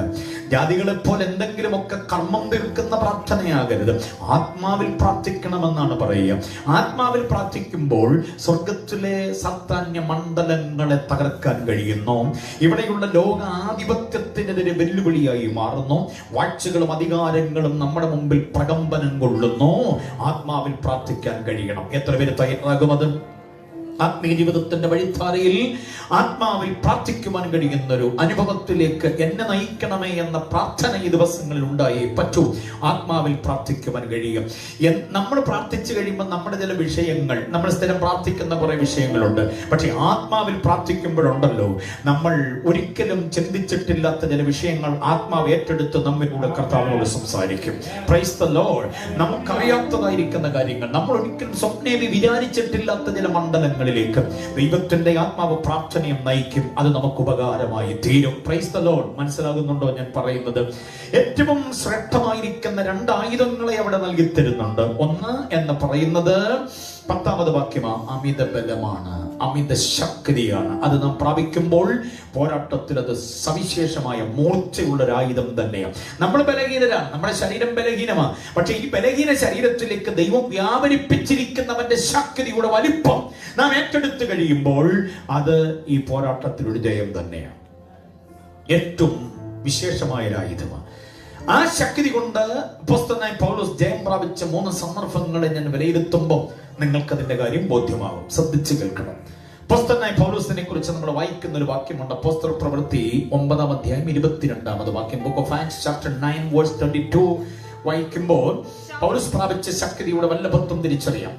ജാതികളെ പോലെ എന്തെങ്കിലുമൊക്കെ കർമ്മം തീർക്കുന്ന പ്രാർത്ഥനയാകരുത്. ആത്മാവിൽ പ്രാർത്ഥിക്കണമെന്നാണ് പറയുക. ആത്മാവിൽ പ്രാർത്ഥിക്കുമ്പോൾ സ്വർഗത്തിലെ സാത്താന്യ മണ്ഡലങ്ങളെ തകർക്കാൻ കഴിയുന്നു. ഇവിടെയുള്ള ലോകാധിപത്യത്തിനെതിരെ വെല്ലുവിളി മാറുന്നു. വാഴ്ചകളും അധികാരങ്ങളും നമ്മുടെ മുമ്പിൽ പ്രകമ്പനം കൊള്ളുന്നു. ആത്മാവിൽ പ്രാർത്ഥിക്കാൻ കഴിയണം. എത്ര പേര് തയ്യാറാകും? അത് ആത്മീയ ജീവിതത്തിന്റെ വഴിത്താരയിൽ ആത്മാവിൽ പ്രാർത്ഥിക്കുവാൻ കഴിയുന്ന ഒരു അനുഭവത്തിലേക്ക് എന്നെ നയിക്കണമേ എന്ന പ്രാർത്ഥന ഈ ദിവസങ്ങളിൽ ഉണ്ടായേ പറ്റൂ. ആത്മാവിൽ പ്രാർത്ഥിക്കുവാൻ കഴിയും. നമ്മൾ പ്രാർത്ഥിച്ചു കഴിയുമ്പോൾ നമ്മുടെ ചില വിഷയങ്ങൾ, നമ്മൾ സ്ഥിരം പ്രാർത്ഥിക്കുന്ന കുറെ വിഷയങ്ങളുണ്ട്. പക്ഷെ ആത്മാവിൽ പ്രാർത്ഥിക്കുമ്പോഴുണ്ടല്ലോ, നമ്മൾ ഒരിക്കലും ചിന്തിച്ചിട്ടില്ലാത്ത ചില വിഷയങ്ങൾ ആത്മാവ് ഏറ്റെടുത്ത് നമ്മിലൂടെ കർത്താവിനോട് സംസാരിക്കും. Price the Lord. നമുക്കറിയാത്തതായിരിക്കുന്ന കാര്യങ്ങൾ, നമ്മൾ ഒരിക്കലും സ്വപ്നേവി വിചാരിച്ചിട്ടില്ലാത്ത ചില മണ്ഡലങ്ങൾ ദൈവത്തിന്റെ ആത്മാവ് പ്രാർത്ഥനയും നയിക്കും. അത് നമുക്ക് ഉപകാരമായി തീരും. Price the Lord. മനസ്സിലാകുന്നുണ്ടോ ഞാൻ പറയുന്നത്? ഏറ്റവും ശ്രേഷ്ഠമായിരിക്കുന്ന രണ്ട് ആയുധങ്ങളെ അവിടെ നൽകി തരുന്നുണ്ട്. ഒന്ന് എന്ന് പറയുന്നത് 10ാമത് വാക്യമാണ്, അമിത ബലമാണ്, അമിത ശക്തിയാണ്. അത് നാം പ്രാപിക്കുമ്പോൾ പോരാട്ടത്തിൽ അത് സവിശേഷമായ മൂർച്ചയുള്ള ഒരു ആയുധം തന്നെയാണ്. നമ്മൾ ബലഹീനരാണ്, നമ്മുടെ ശരീരം ബലഹീനമാണ്. പക്ഷെ ഈ ബലഹീന ശരീരത്തിലേക്ക് ദൈവം വ്യാപരിപ്പിച്ചിരിക്കുന്നവന്റെ ശക്തിയുടെ വലിപ്പം നാം ഏറ്റെടുത്തു കഴിയുമ്പോൾ അത് ഈ പോരാട്ടത്തിൽ ഒരു ജയം തന്നെയാണ്. ഏറ്റവും വിശേഷമായ ഒരു ആയുധമാണ്. ആ ശക്തി കൊണ്ട് അപ്പോസ്തലനായ പൗലോസ് ജയം പ്രാപിച്ച 3 സന്ദർഭങ്ങളെ ഞാൻ വിലയിരുത്തുമ്പോൾ നിങ്ങൾക്കതിന്റെ കാര്യം ബോധ്യമാകും. ശ്രദ്ധിച്ചു കേൾക്കണം. അപ്പോസ്തലനായ പൗലോസിനെ കുറിച്ച് നമ്മൾ വായിക്കുന്ന ഒരു വാക്യമുണ്ട്. അപ്പോസ്തല പ്രവൃത്തി 9-ാം അധ്യായം 22-ാമത് വാക്യം. Book of Acts chapter 9 verse 32 വായിക്കുമ്പോൾ പൗലോസ് പ്രാപിച്ച ശക്തിയുടെ വല്ലഭത്വം തിരിച്ചറിയാം.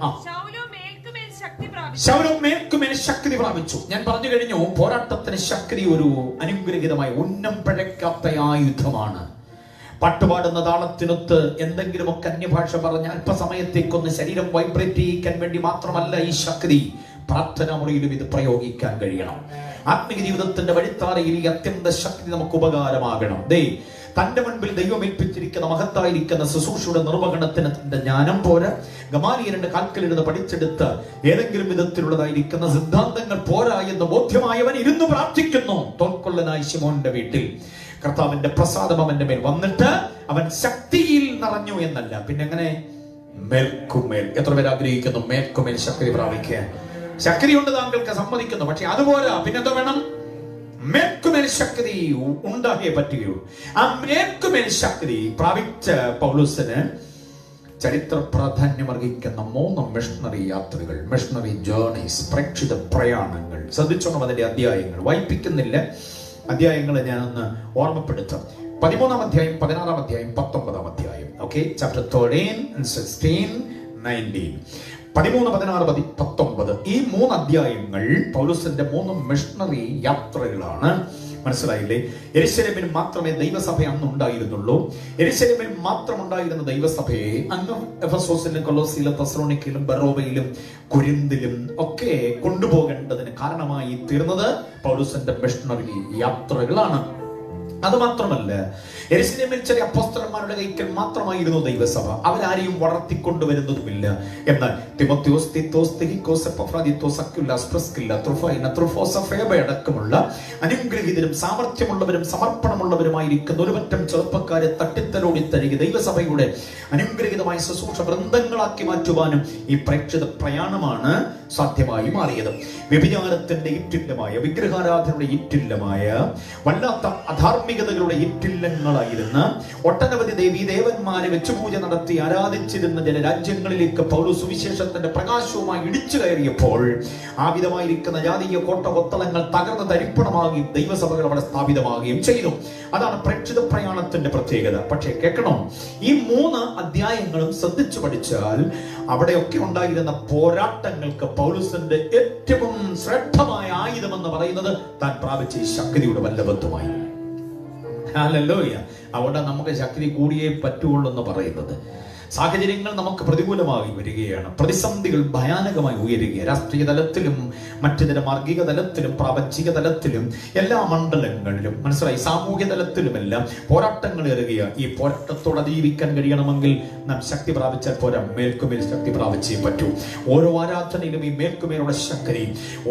ശൗലോ മേൽക്കുമേൽ ശക്തി പ്രാപിച്ചു. ഞാൻ പറഞ്ഞു കഴിഞ്ഞു, പോരാട്ടത്തിന് ശക്തി ഒരു അനുഗ്രഹീതമായ ഉന്നം പിഴയ്ക്കാത്ത ആയുധമാണ്. പാട്ടുപാടുന്ന താളത്തിനൊത്ത് എന്തെങ്കിലുമൊക്കെ അന്യഭാഷ പറഞ്ഞ അല്പസമയത്തേക്കൊന്ന് ശരീരം വൈബ്രേറ്റ് ചെയ്യിക്കാൻ വേണ്ടി മാത്രമല്ല ഈ ശക്തി. പ്രാർത്ഥനാ മുറിയിലും ഇത് പ്രയോഗിക്കാൻ കഴിയണം. ആത്മീയ ജീവിതത്തിന്റെ വഴിത്താരയിൽ ഈ അത്യന്ത ശക്തി നമുക്ക് ഉപകാരമാകണം. തന്റെ മുൻപിൽ ദൈവം ഏൽപ്പിച്ചിരിക്കുന്ന മഹത്തായിരിക്കുന്ന ശുശ്രൂഷയുടെ നിർവഹണത്തിന് തന്റെ ജ്ഞാനം പോരാ. ഗമാലിയലിന്റെ കാൽക്കലിരുന്ന് പഠിച്ചെടുത്ത് ഏതെങ്കിലും വിധത്തിലുള്ളതായിരിക്കുന്ന സിദ്ധാന്തങ്ങൾ പോരാ എന്ന് ബോധ്യമായവൻ ഇരുന്ന് പ്രാർത്ഥിക്കുന്നു. തോൽക്കൊള്ളനായ ശിമോന്റെ വീട്ടിൽ കർത്താവിന്റെ പ്രസാദം അവന്റെ മേൽ വന്നിട്ട് അവൻ ശക്തിയിൽ നിറഞ്ഞു എന്നല്ല, പിന്നെ എങ്ങനെ മേൽക്കുമേൽ. എത്ര പേര് ആഗ്രഹിക്കുന്നു മേൽക്കുമേൽ ശക്തി പ്രാപിക്കാൻ? ശക്തി കൊണ്ട് താങ്കൾക്ക് സമ്മതിക്കുന്നു, പക്ഷെ അതുപോലെ പിന്നെന്താ വേണം? മേൽക്കുമേൽ ശക്തി ഉണ്ടാകേ പറ്റുകയുള്ളൂ. ആ മേൽക്കുമേൽ ശക്തി പ്രാപിച്ച പൗലോസിന് ചരിത്ര പ്രാധാന്യം അർഹിക്കുന്ന 3 മിഷണറി യാത്രകൾ, മിഷണറി ജേർണീസ്, പ്രേക്ഷിത പ്രയാണങ്ങൾ. ശ്രദ്ധിച്ചോണം അതിന്റെ അധ്യായങ്ങൾ. വായിപ്പിക്കുന്നില്ല, അധ്യായങ്ങളെ ഞാനൊന്ന് ഓർമ്മപ്പെടുത്താം. 13-ാം അധ്യായം, 16-ാം അധ്യായം, 19-ാം അധ്യായം. Okay, chapter 13 and 16, 19. 13, 16, 19 ഈ 3 അധ്യായങ്ങൾ പൗലോസിന്റെ 3 മിഷണറി യാത്രകളാണ്. മനസ്സിലായില്ലേ? യെരുശലേമിൽ മാത്രമേ ദൈവസഭ അന്ന് ഉണ്ടായിരുന്നുള്ളൂ. യെരുശലേമിൽ മാത്രം ഉണ്ടായിരുന്ന ദൈവസഭയെ അങ്ങ് എഫെസോസിലും കൊലോസിയിലും തെസ്സലോനിക്കയിലും ബെറോവയിലും കൊരിന്തിലും ഒക്കെ കൊണ്ടുപോകേണ്ടതിന് കാരണമായി തീർന്നത് പൗലോസിന്റെ മിഷണറി യാത്രകളാണ്. അത് മാത്രമല്ല, യെരുശലേമിൽ ചില അപ്പോസ്തലന്മാരുടെ കൈക്കൽ മാത്രമായിരുന്നു ദൈവസഭ. അവരാരെയും വളർത്തിക്കൊണ്ടുവരുന്നതുമില്ല. എന്നാൽ തിമോത്തിയോസ്, തീത്തോസ്, തിഹിക്കോസ്, എപ്പഫ്രാദിത്തോസ്, അക്വിലാസ്, പ്രിസ്കില്ല, ത്രുഫൈന, ത്രുഫോസ, ഫേബ അടക്കമുള്ള അനുഗ്രഹീതരും സാമർഥ്യമുള്ളവരും സമർപ്പണമുള്ളവരുമായിരിക്കുന്ന ഒരുപറ്റം ചെറുപ്പക്കാരെ തട്ടിത്തലോടി തഴുകി ദൈവസഭയുടെ അനുഗ്രഹീതമായ ശുശ്രൂഷ വൃന്ദങ്ങളാക്കി മാറ്റുവാനും ഈ പ്രേക്ഷിത പ്രയാണമാണ് സാധ്യമായി മാറിയത്. വ്യഭിചാരത്തിന്റെ ഈറ്റില്ലമായ, വിഗ്രഹാരാധനയുടെ ഈറ്റില്ലമായ, വല്ലാത്ത അധാർമികതകളുടെ ഈറ്റില്ലങ്ങളായിരുന്ന ഒട്ടനവധി ദേവീദേവന്മാരെ വെച്ച് പൂജ നടത്തി ആരാധിച്ചിരുന്ന ചില രാജ്യങ്ങളിലേക്ക് പൗലോസ് സുവിശേഷത്തിന്റെ പ്രകാശവുമായി ഇടിച്ചു കയറിയപ്പോൾ ആ വിധമായിരിക്കുന്ന ജാതീയ കോട്ട കൊത്തളങ്ങൾ തകർന്ന് തരിപ്പണമാകി ദൈവസഭകൾ അവിടെ സ്ഥാപിതമാകുകയും ചെയ്തു. അതാണ് പ്രേക്ഷിത പ്രയാണത്തിന്റെ പ്രത്യേകത. പക്ഷേ കേൾക്കണം, ഈ 3 അധ്യായങ്ങളും ശ്രദ്ധിച്ചു പഠിച്ചാൽ അവിടെയൊക്കെ ഉണ്ടായിരുന്ന പോരാട്ടങ്ങൾക്ക് പൗലോസിന്റെ ഏറ്റവും ശ്രേഷ്ഠമായ ആയുധം എന്ന് പറയുന്നത് താൻ പ്രാപിച്ച ഈ ശക്തിയുടെ വല്ലഭത്വമായി. ഹല്ലേലൂയ. അവിടെ നമുക്ക് ശക്തി കൂടിയേ പറ്റുള്ളൂ എന്ന് പറയുന്നത്. സാഹചര്യങ്ങൾ നമുക്ക് പ്രതികൂലമായി വരികയാണ്. പ്രതിസന്ധികൾ ഭയാനകമായി ഉയരുകയാണ്. രാഷ്ട്രീയ തലത്തിലും മറ്റു ചില മാർഗിക തലത്തിലും പ്രാപഞ്ചിക തലത്തിലും എല്ലാ മണ്ഡലങ്ങളിലും, മനസ്സിലായി, സാമൂഹ്യ തലത്തിലുമെല്ലാം പോരാട്ടങ്ങൾ ഏറുകയാണ്. ഈ പോരാട്ടത്തോട് അതിജീവിക്കാൻ കഴിയണമെങ്കിൽ നാം ശക്തി പ്രാപിച്ചാൽ പോരാ, മേൽക്കുമേൽ ശക്തി പ്രാപിച്ചേ പറ്റൂ. ഓരോ ആരാധനയിലും ഈ മേൽക്കുമേലുള്ള ശക്തി,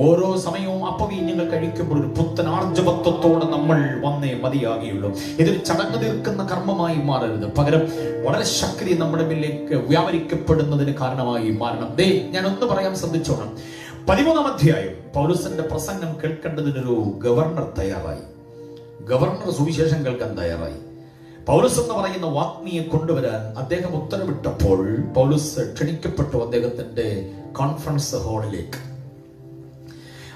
ഓരോ സമയവും അപവീഞ്ഞങ്ങൾ കഴിക്കുമ്പോൾ ഒരു പുത്തൻ ആർജവത്വത്തോടെ നമ്മൾ വന്നേ മതിയാകുകയുള്ളൂ. ഇതൊരു ചടങ്ങ് തീർക്കുന്ന കർമ്മമായി മാറരുത്. പകരം വളരെ ശക്തി നമ്മുടെ ിലേക്ക് വ്യാപരിക്കപ്പെടുന്നതിന് കാരണമായി മാറണം. ഞാൻ ഒന്ന് പറയാൻ ശ്രദ്ധിച്ചോണം. 13-ാം അധ്യായം പൗലോസിന്റെ പ്രസംഗം കേൾക്കേണ്ടതിനൊരു ഗവർണർ തയ്യാറായി. ഗവർണർ സുവിശേഷം കേൾക്കാൻ തയ്യാറായി. പൗലോസ് എന്ന് പറയുന്ന വാഗ്മിയെ കൊണ്ടുവരാൻ അദ്ദേഹം ഉത്തരവിട്ടപ്പോൾ പൗലോസ് ക്ഷണിക്കപ്പെട്ടു അദ്ദേഹത്തിന്റെ കോൺഫറൻസ് ഹാളിലേക്ക്.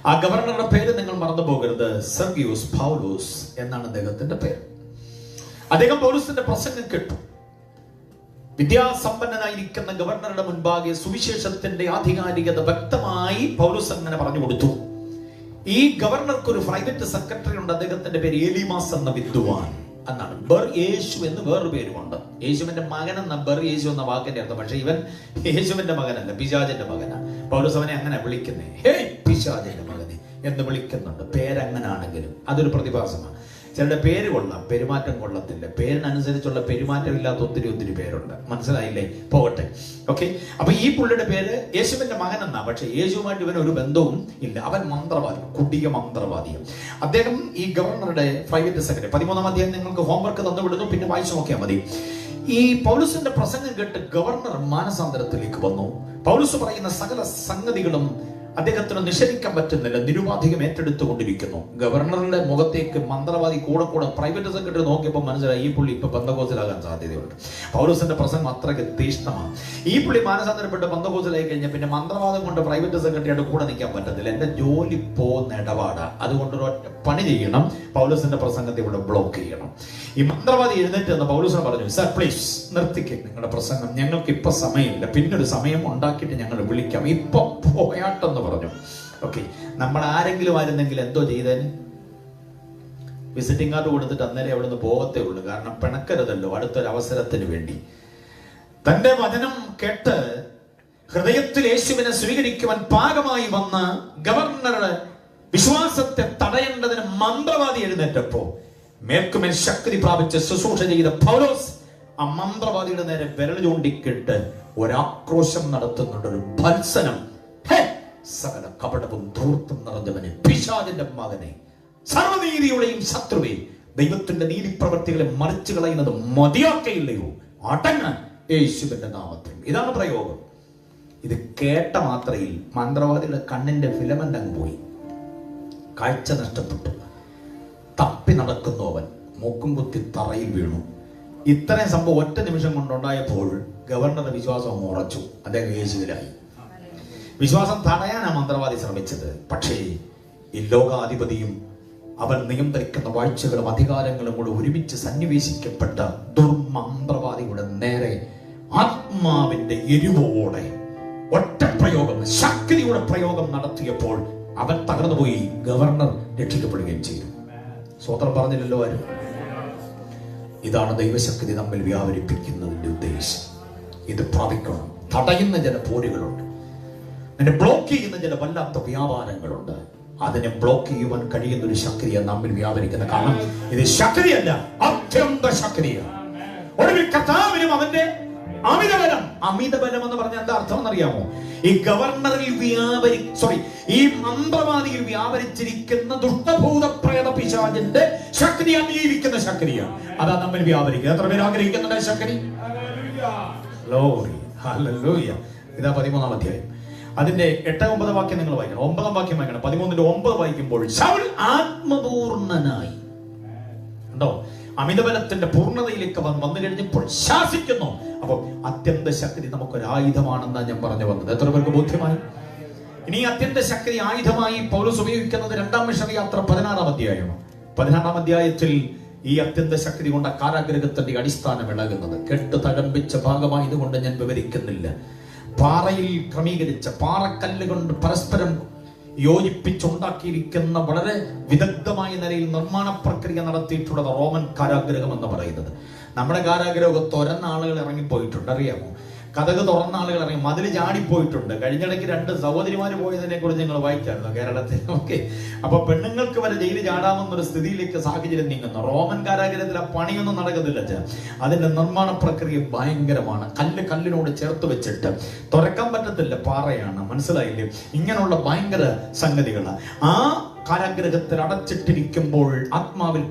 ആ ഗവർണറുടെ പേര് നിങ്ങൾ മറന്നു പോകരുത്. സെർഗിയോസ് പൗലോസ് എന്നാണ് അദ്ദേഹത്തിന്റെ പേര്. അദ്ദേഹം പൗലോസിന്റെ പ്രസംഗം കേട്ടു. വിദ്യാസമ്പന്നനായിരിക്കുന്ന ഗവർണറുടെ മുൻപാകെ സുവിശേഷത്തിന്റെ ആധികാരികത വ്യക്തമായി പൗലോസ് അങ്ങനെ പറഞ്ഞു കൊടുത്തു. ഈ ഗവർണർക്ക് ഒരു പ്രൈവറ്റ് സെക്രട്ടറി ഉണ്ട്. അദ്ദേഹത്തിന്റെ പേര് എലിമാസ് എന്ന വിദ്വാൻ എന്നാണ്. ബർ യേശു എന്ന് വേറൊരു പേരുമുണ്ട്. യേശുവിന്റെ മകൻ എന്ന ബർ യേശു എന്ന വാക്കിന്റെ അർത്ഥം. പക്ഷെ ഇവൻ യേശുവിന്റെ മകനല്ല, പിശാചിന്റെ മകനാണ്. പൗലോസ് അവനെ അങ്ങനെ വിളിക്കുന്നേ, ഹേ പിശാചിന്റെ മകനെ എന്ന് വിളിക്കുന്നുണ്ട്. പേരങ്ങനാണെങ്കിലും അതൊരു പ്രതിഭാസമാണ്. ചിലരുടെ പേര് കൊള്ളാം, പെരുമാറ്റം കൊള്ളത്തില്ല. പേരിനനുസരിച്ചുള്ള പെരുമാറ്റം ഇല്ലാത്ത ഒത്തിരി പേരുണ്ട്. മനസ്സിലായില്ലേ? പോകട്ടെ. ഓക്കെ, അപ്പൊ ഈ പുള്ളിയുടെ പേര് യേശുവിന്റെ മകൻ എന്നാ. പക്ഷെ യേശുവുമായിട്ട് ഇവന് ഒരു ബന്ധവും ഇല്ല. അവൻ മന്ത്രവാദി, കുടിയ മന്ത്രവാദിയും. അദ്ദേഹം ഈ ഗവർണറുടെ പ്രൈവറ്റ് സെക്രട്ടറി. 13-ാം അധ്യായം നിങ്ങൾക്ക് ഹോംവർക്ക് തന്നുവിടുന്നു, പിന്നെ വായിച്ചു നോക്കിയാൽ മതി. ഈ പൗലോസിന്റെ പ്രസംഗം കേട്ട് ഗവർണർ മാനസാന്തരത്തിലേക്ക് വന്നു. പൗലോസ് പറയുന്ന സകല സംഗതികളും അദ്ദേഹത്തിന് നിഷേധിക്കാൻ പറ്റുന്നില്ല. നിരുപാധികം ഏറ്റെടുത്തുകൊണ്ടിരിക്കുന്നു. ഗവർണറുടെ മുഖത്തേക്ക് മന്ത്രവാദി കൂടെ പ്രൈവറ്റ് സെക്രട്ടറി നോക്കിയപ്പോൾ മനസ്സിലായി ഈ പുള്ളി ഇപ്പൊ പെന്തക്കോസിലാകാൻ സാധ്യതയുണ്ട്. പൗലോസിന്റെ പ്രസംഗം അത്രയ്ക്ക് തീഷ്ണമാണ്. ഈ പുള്ളി മാനസാന്തരപ്പെട്ട് പെന്തക്കോസിലായി കഴിഞ്ഞാൽ പിന്നെ മന്ത്രവാദം കൊണ്ട് പ്രൈവറ്റ് സെക്രട്ടറിയുടെ കൂടെ നിൽക്കാൻ പറ്റത്തില്ല. എന്റെ ജോലി പോകുന്ന ഇടപാടാ. അതുകൊണ്ട് ഒരു പണി ചെയ്യണം, പൗലോസിന്റെ പ്രസംഗത്തെ ഇവിടെ ബ്ലോക്ക് ചെയ്യണം. ഈ മന്ത്രവാദി എഴുന്നേറ്റ് എന്ന് പൗലോസിനെ പറഞ്ഞു, സർ പ്ലീസ് നിർത്തിക്കേ നിങ്ങളുടെ പ്രസംഗം, ഞങ്ങൾക്ക് ഇപ്പൊ സമയമില്ല, പിന്നൊരു സമയം ഉണ്ടാക്കിയിട്ട് ഞങ്ങൾ വിളിക്കാം, ഇപ്പൊ പോയാട്ടെന്ന് പറഞ്ഞു. ഓക്കെ, നമ്മൾ ആരെങ്കിലും ആയിരുന്നെങ്കിൽ എന്തോ ചെയ്തേന്? വിസിറ്റിംഗ് കാർഡ് കൊടുത്തിട്ട് അന്നേരം അവിടെ നിന്ന് പോകത്തേ ഉള്ളൂ. കാരണം പിണക്കരുതല്ലോ അടുത്തൊരു അവസരത്തിന് വേണ്ടി. തന്റെ വചനം കേട്ട് ഹൃദയത്തിൽ യേശുവിനെ സ്വീകരിക്കുവാൻ പാകമായി വന്ന ഗവർണറുടെ വിശ്വാസത്തെ തടയേണ്ടതിന് മന്ത്രവാദി എഴുന്നേറ്റപ്പോ മേൽക്കുമേൽ ശക്തി പ്രാപിച്ച് ശുശ്രൂഷ ചെയ്ത പൗലോസ് ആ മന്ത്രവാദിയുടെ നേരെ വിരൽ ചൂണ്ടിക്കിട്ട് ഒരാക്രോശം നടത്തുന്നുണ്ട്, ഒരു ഭത്സനം. സകല കപടവും ധൂർത്തും നിറഞ്ഞവനെ, പിശാചിന്റെ മകനെ, സർവനീതിയുടെയും ശത്രുവെ, ദൈവത്തിന്റെ നീതിപ്രവർത്തികളെ മറിച്ചു കളയുന്നത് മതിയാക്കയില്ലയോ? അടങ്ങ് യേശുവിന്റെ നാമത്തിൽ. ഇതാണ് പ്രയോഗം. ഇത് കേട്ട മാത്രയിൽ മന്ത്രവാദിയുടെ കണ്ണിന്റെ ഫിലമെന്റ് അങ്ങ് പോയി, കാഴ്ച നഷ്ടപ്പെട്ടു. തപ്പി നടക്കുന്നു അവൻ, മൂക്കും കുത്തി തറയിൽ വീണു. ഇത്രയും സംഭവം ഒറ്റ നിമിഷം കൊണ്ടുണ്ടായപ്പോൾ ഗവർണറുടെ വിശ്വാസം ഉറച്ചു. അദ്ദേഹം യേശുവിലായി. വിശ്വാസം തടയാനാണ് മന്ത്രവാദി ശ്രമിച്ചത്. പക്ഷേ ഈ ലോകാധിപതിയും അവൻ നിയന്ത്രിക്കുന്ന വാഴ്ചകളും അധികാരങ്ങളും കൂടെ ഒരുമിച്ച് സന്നിവേശിക്കപ്പെട്ട ദുർമന്ത്രവാദിയുടെ നേരെ ആത്മാവിന്റെ എരിവോടെ ഒറ്റപ്രയോഗം, ശക്തിയുടെ പ്രയോഗം നടത്തിയപ്പോൾ അവൻ തകർന്നുപോയി. ഗവർണർ രക്ഷിക്കപ്പെടുകയും ചെയ്തു. സ്വതന്ത്രം പറഞ്ഞില്ലല്ലോ ആരും. ഇതാണ് ദൈവശക്തി നമ്മിൽ വ്യാപരിപ്പിക്കുന്നതിന്റെ ഉദ്ദേശം. ഇത് പ്രാപിക്കണം. തടയുന്ന ചില പോരുകളുണ്ട്, അതിനെ ബ്ലോക്ക് ചെയ്യുന്ന ചില വല്ലാത്ത വ്യാപാരങ്ങളുണ്ട്. അതിനെ ബ്ലോക്ക് ചെയ്യുവാൻ കഴിയുന്ന ഒരു ശക്തിയാണ് നമ്മിൽ വ്യാപരിക്കുന്നത്. കാരണം ഇത് ശക്തിയല്ല, അത്യന്ത ശക്തിയാണ്. ഒടുവിൽ കർത്താവിനും അവന്റെ അമിതബലം എന്ന് പറഞ്ഞാൽ എന്താ അർത്ഥം എന്നറിയാമോ? ഈ ഗവർണറിൽ ഈ മന്ത്രവാദിയിൽ വ്യാപരിച്ചിരിക്കുന്ന ദുഷ്ടഭൂത പ്രേത പിശാചിന്റെ ശക്തി അതിജീവിക്കുന്ന ശക്തിയാണ്. അതാ നമ്മിൽ വ്യാപരിക്കുക. എത്ര പേര് ആഗ്രഹിക്കുന്നുണ്ട് ശക്തി? ഇതാ 13-ാം അധ്യായം. അതിന്റെ 8-9 വാക്യം നിങ്ങൾ വായിക്കണം. 9-ാം വാക്യം വായിക്കണം. 13-9 വായിക്കുമ്പോൾ ശൗൽ ആത്മപൂർണനായി, ഉണ്ടോ, അമിതബലത്തിന്റെ പൂർണ്ണതയിലേക്ക് വന്നു കഴിഞ്ഞപ്പോൾ ശാസിക്കുന്നു. അപ്പോൾ അത്യന്ത ശക്തി നമുക്കൊരു ആയുധമാണെന്നാണ് ഞാൻ പറഞ്ഞു വന്നത്. എത്ര പേർക്ക് ബോധ്യമായി? ഇനി അത്യന്ത ശക്തി ആയുധമായി പൗലോസ് ഉപയോഗിക്കുന്നത് 2-ാം മിഷണറി യാത്ര 16-ാം അധ്യായമാണ്. 16-ാം അധ്യായത്തിൽ ഈ അത്യന്ത ശക്തി കൊണ്ട് കാരാഗ്രഹത്തിന്റെ അടിസ്ഥാനം ഇളകുന്നത് കെട്ട് തഴമ്പിച്ച ഭാഗമായതുകൊണ്ട് ഞാൻ വിവരിക്കുന്നില്ല. പാറയിൽ ക്രമീകരിച്ച പാറക്കല്ല് കൊണ്ട് പരസ്പരം യോജിപ്പിച്ചുണ്ടാക്കിയിരിക്കുന്ന വളരെ വിദഗ്ധമായ നിലയിൽ നിർമ്മാണ പ്രക്രിയ നടത്തിയിട്ടുള്ളത് റോമൻ കാരാഗ്രഹം എന്ന് പറയുന്നത്. നമ്മുടെ കാരാഗ്രഹം തുറന്ന ആളുകൾ ഇറങ്ങിപ്പോയിട്ടുണ്ട്, അറിയാമോ? കഥക് തുറന്ന ആളുകൾ ഇറങ്ങി, മതിൽ ചാടിപ്പോയിട്ടുണ്ട്. കഴിഞ്ഞിടയ്ക്ക് 2 സഹോദരിമാര് പോയതിനെ കുറിച്ച് നിങ്ങൾ വായിച്ചായിരുന്നു കേരളത്തിൽ. ഓക്കെ, അപ്പൊ പെണ്ണുങ്ങൾക്ക് വരെ ജയിലിൽ ചാടാമെന്നൊരു സ്ഥിതിയിലേക്ക് സാഹചര്യം നീങ്ങുന്നു. റോമൻ കാരാഗ്രഹത്തിൽ ആ പണിയൊന്നും നടക്കത്തില്ല. അതിന്റെ നിർമ്മാണ പ്രക്രിയ ഭയങ്കരമാണ്. കല്ലിനോട് ചേർത്ത് വെച്ചിട്ട് തുറക്കാൻ പറ്റത്തില്ല, പാറയാണ്. മനസ്സിലായില്ലേ? ഇങ്ങനെയുള്ള ഭയങ്കര സംഗതികളാണ്. ആ കാരാഗ്രഹത്തിൽ അടച്ചിട്ടിരിക്കുമ്പോൾ ആത്മാവിൽ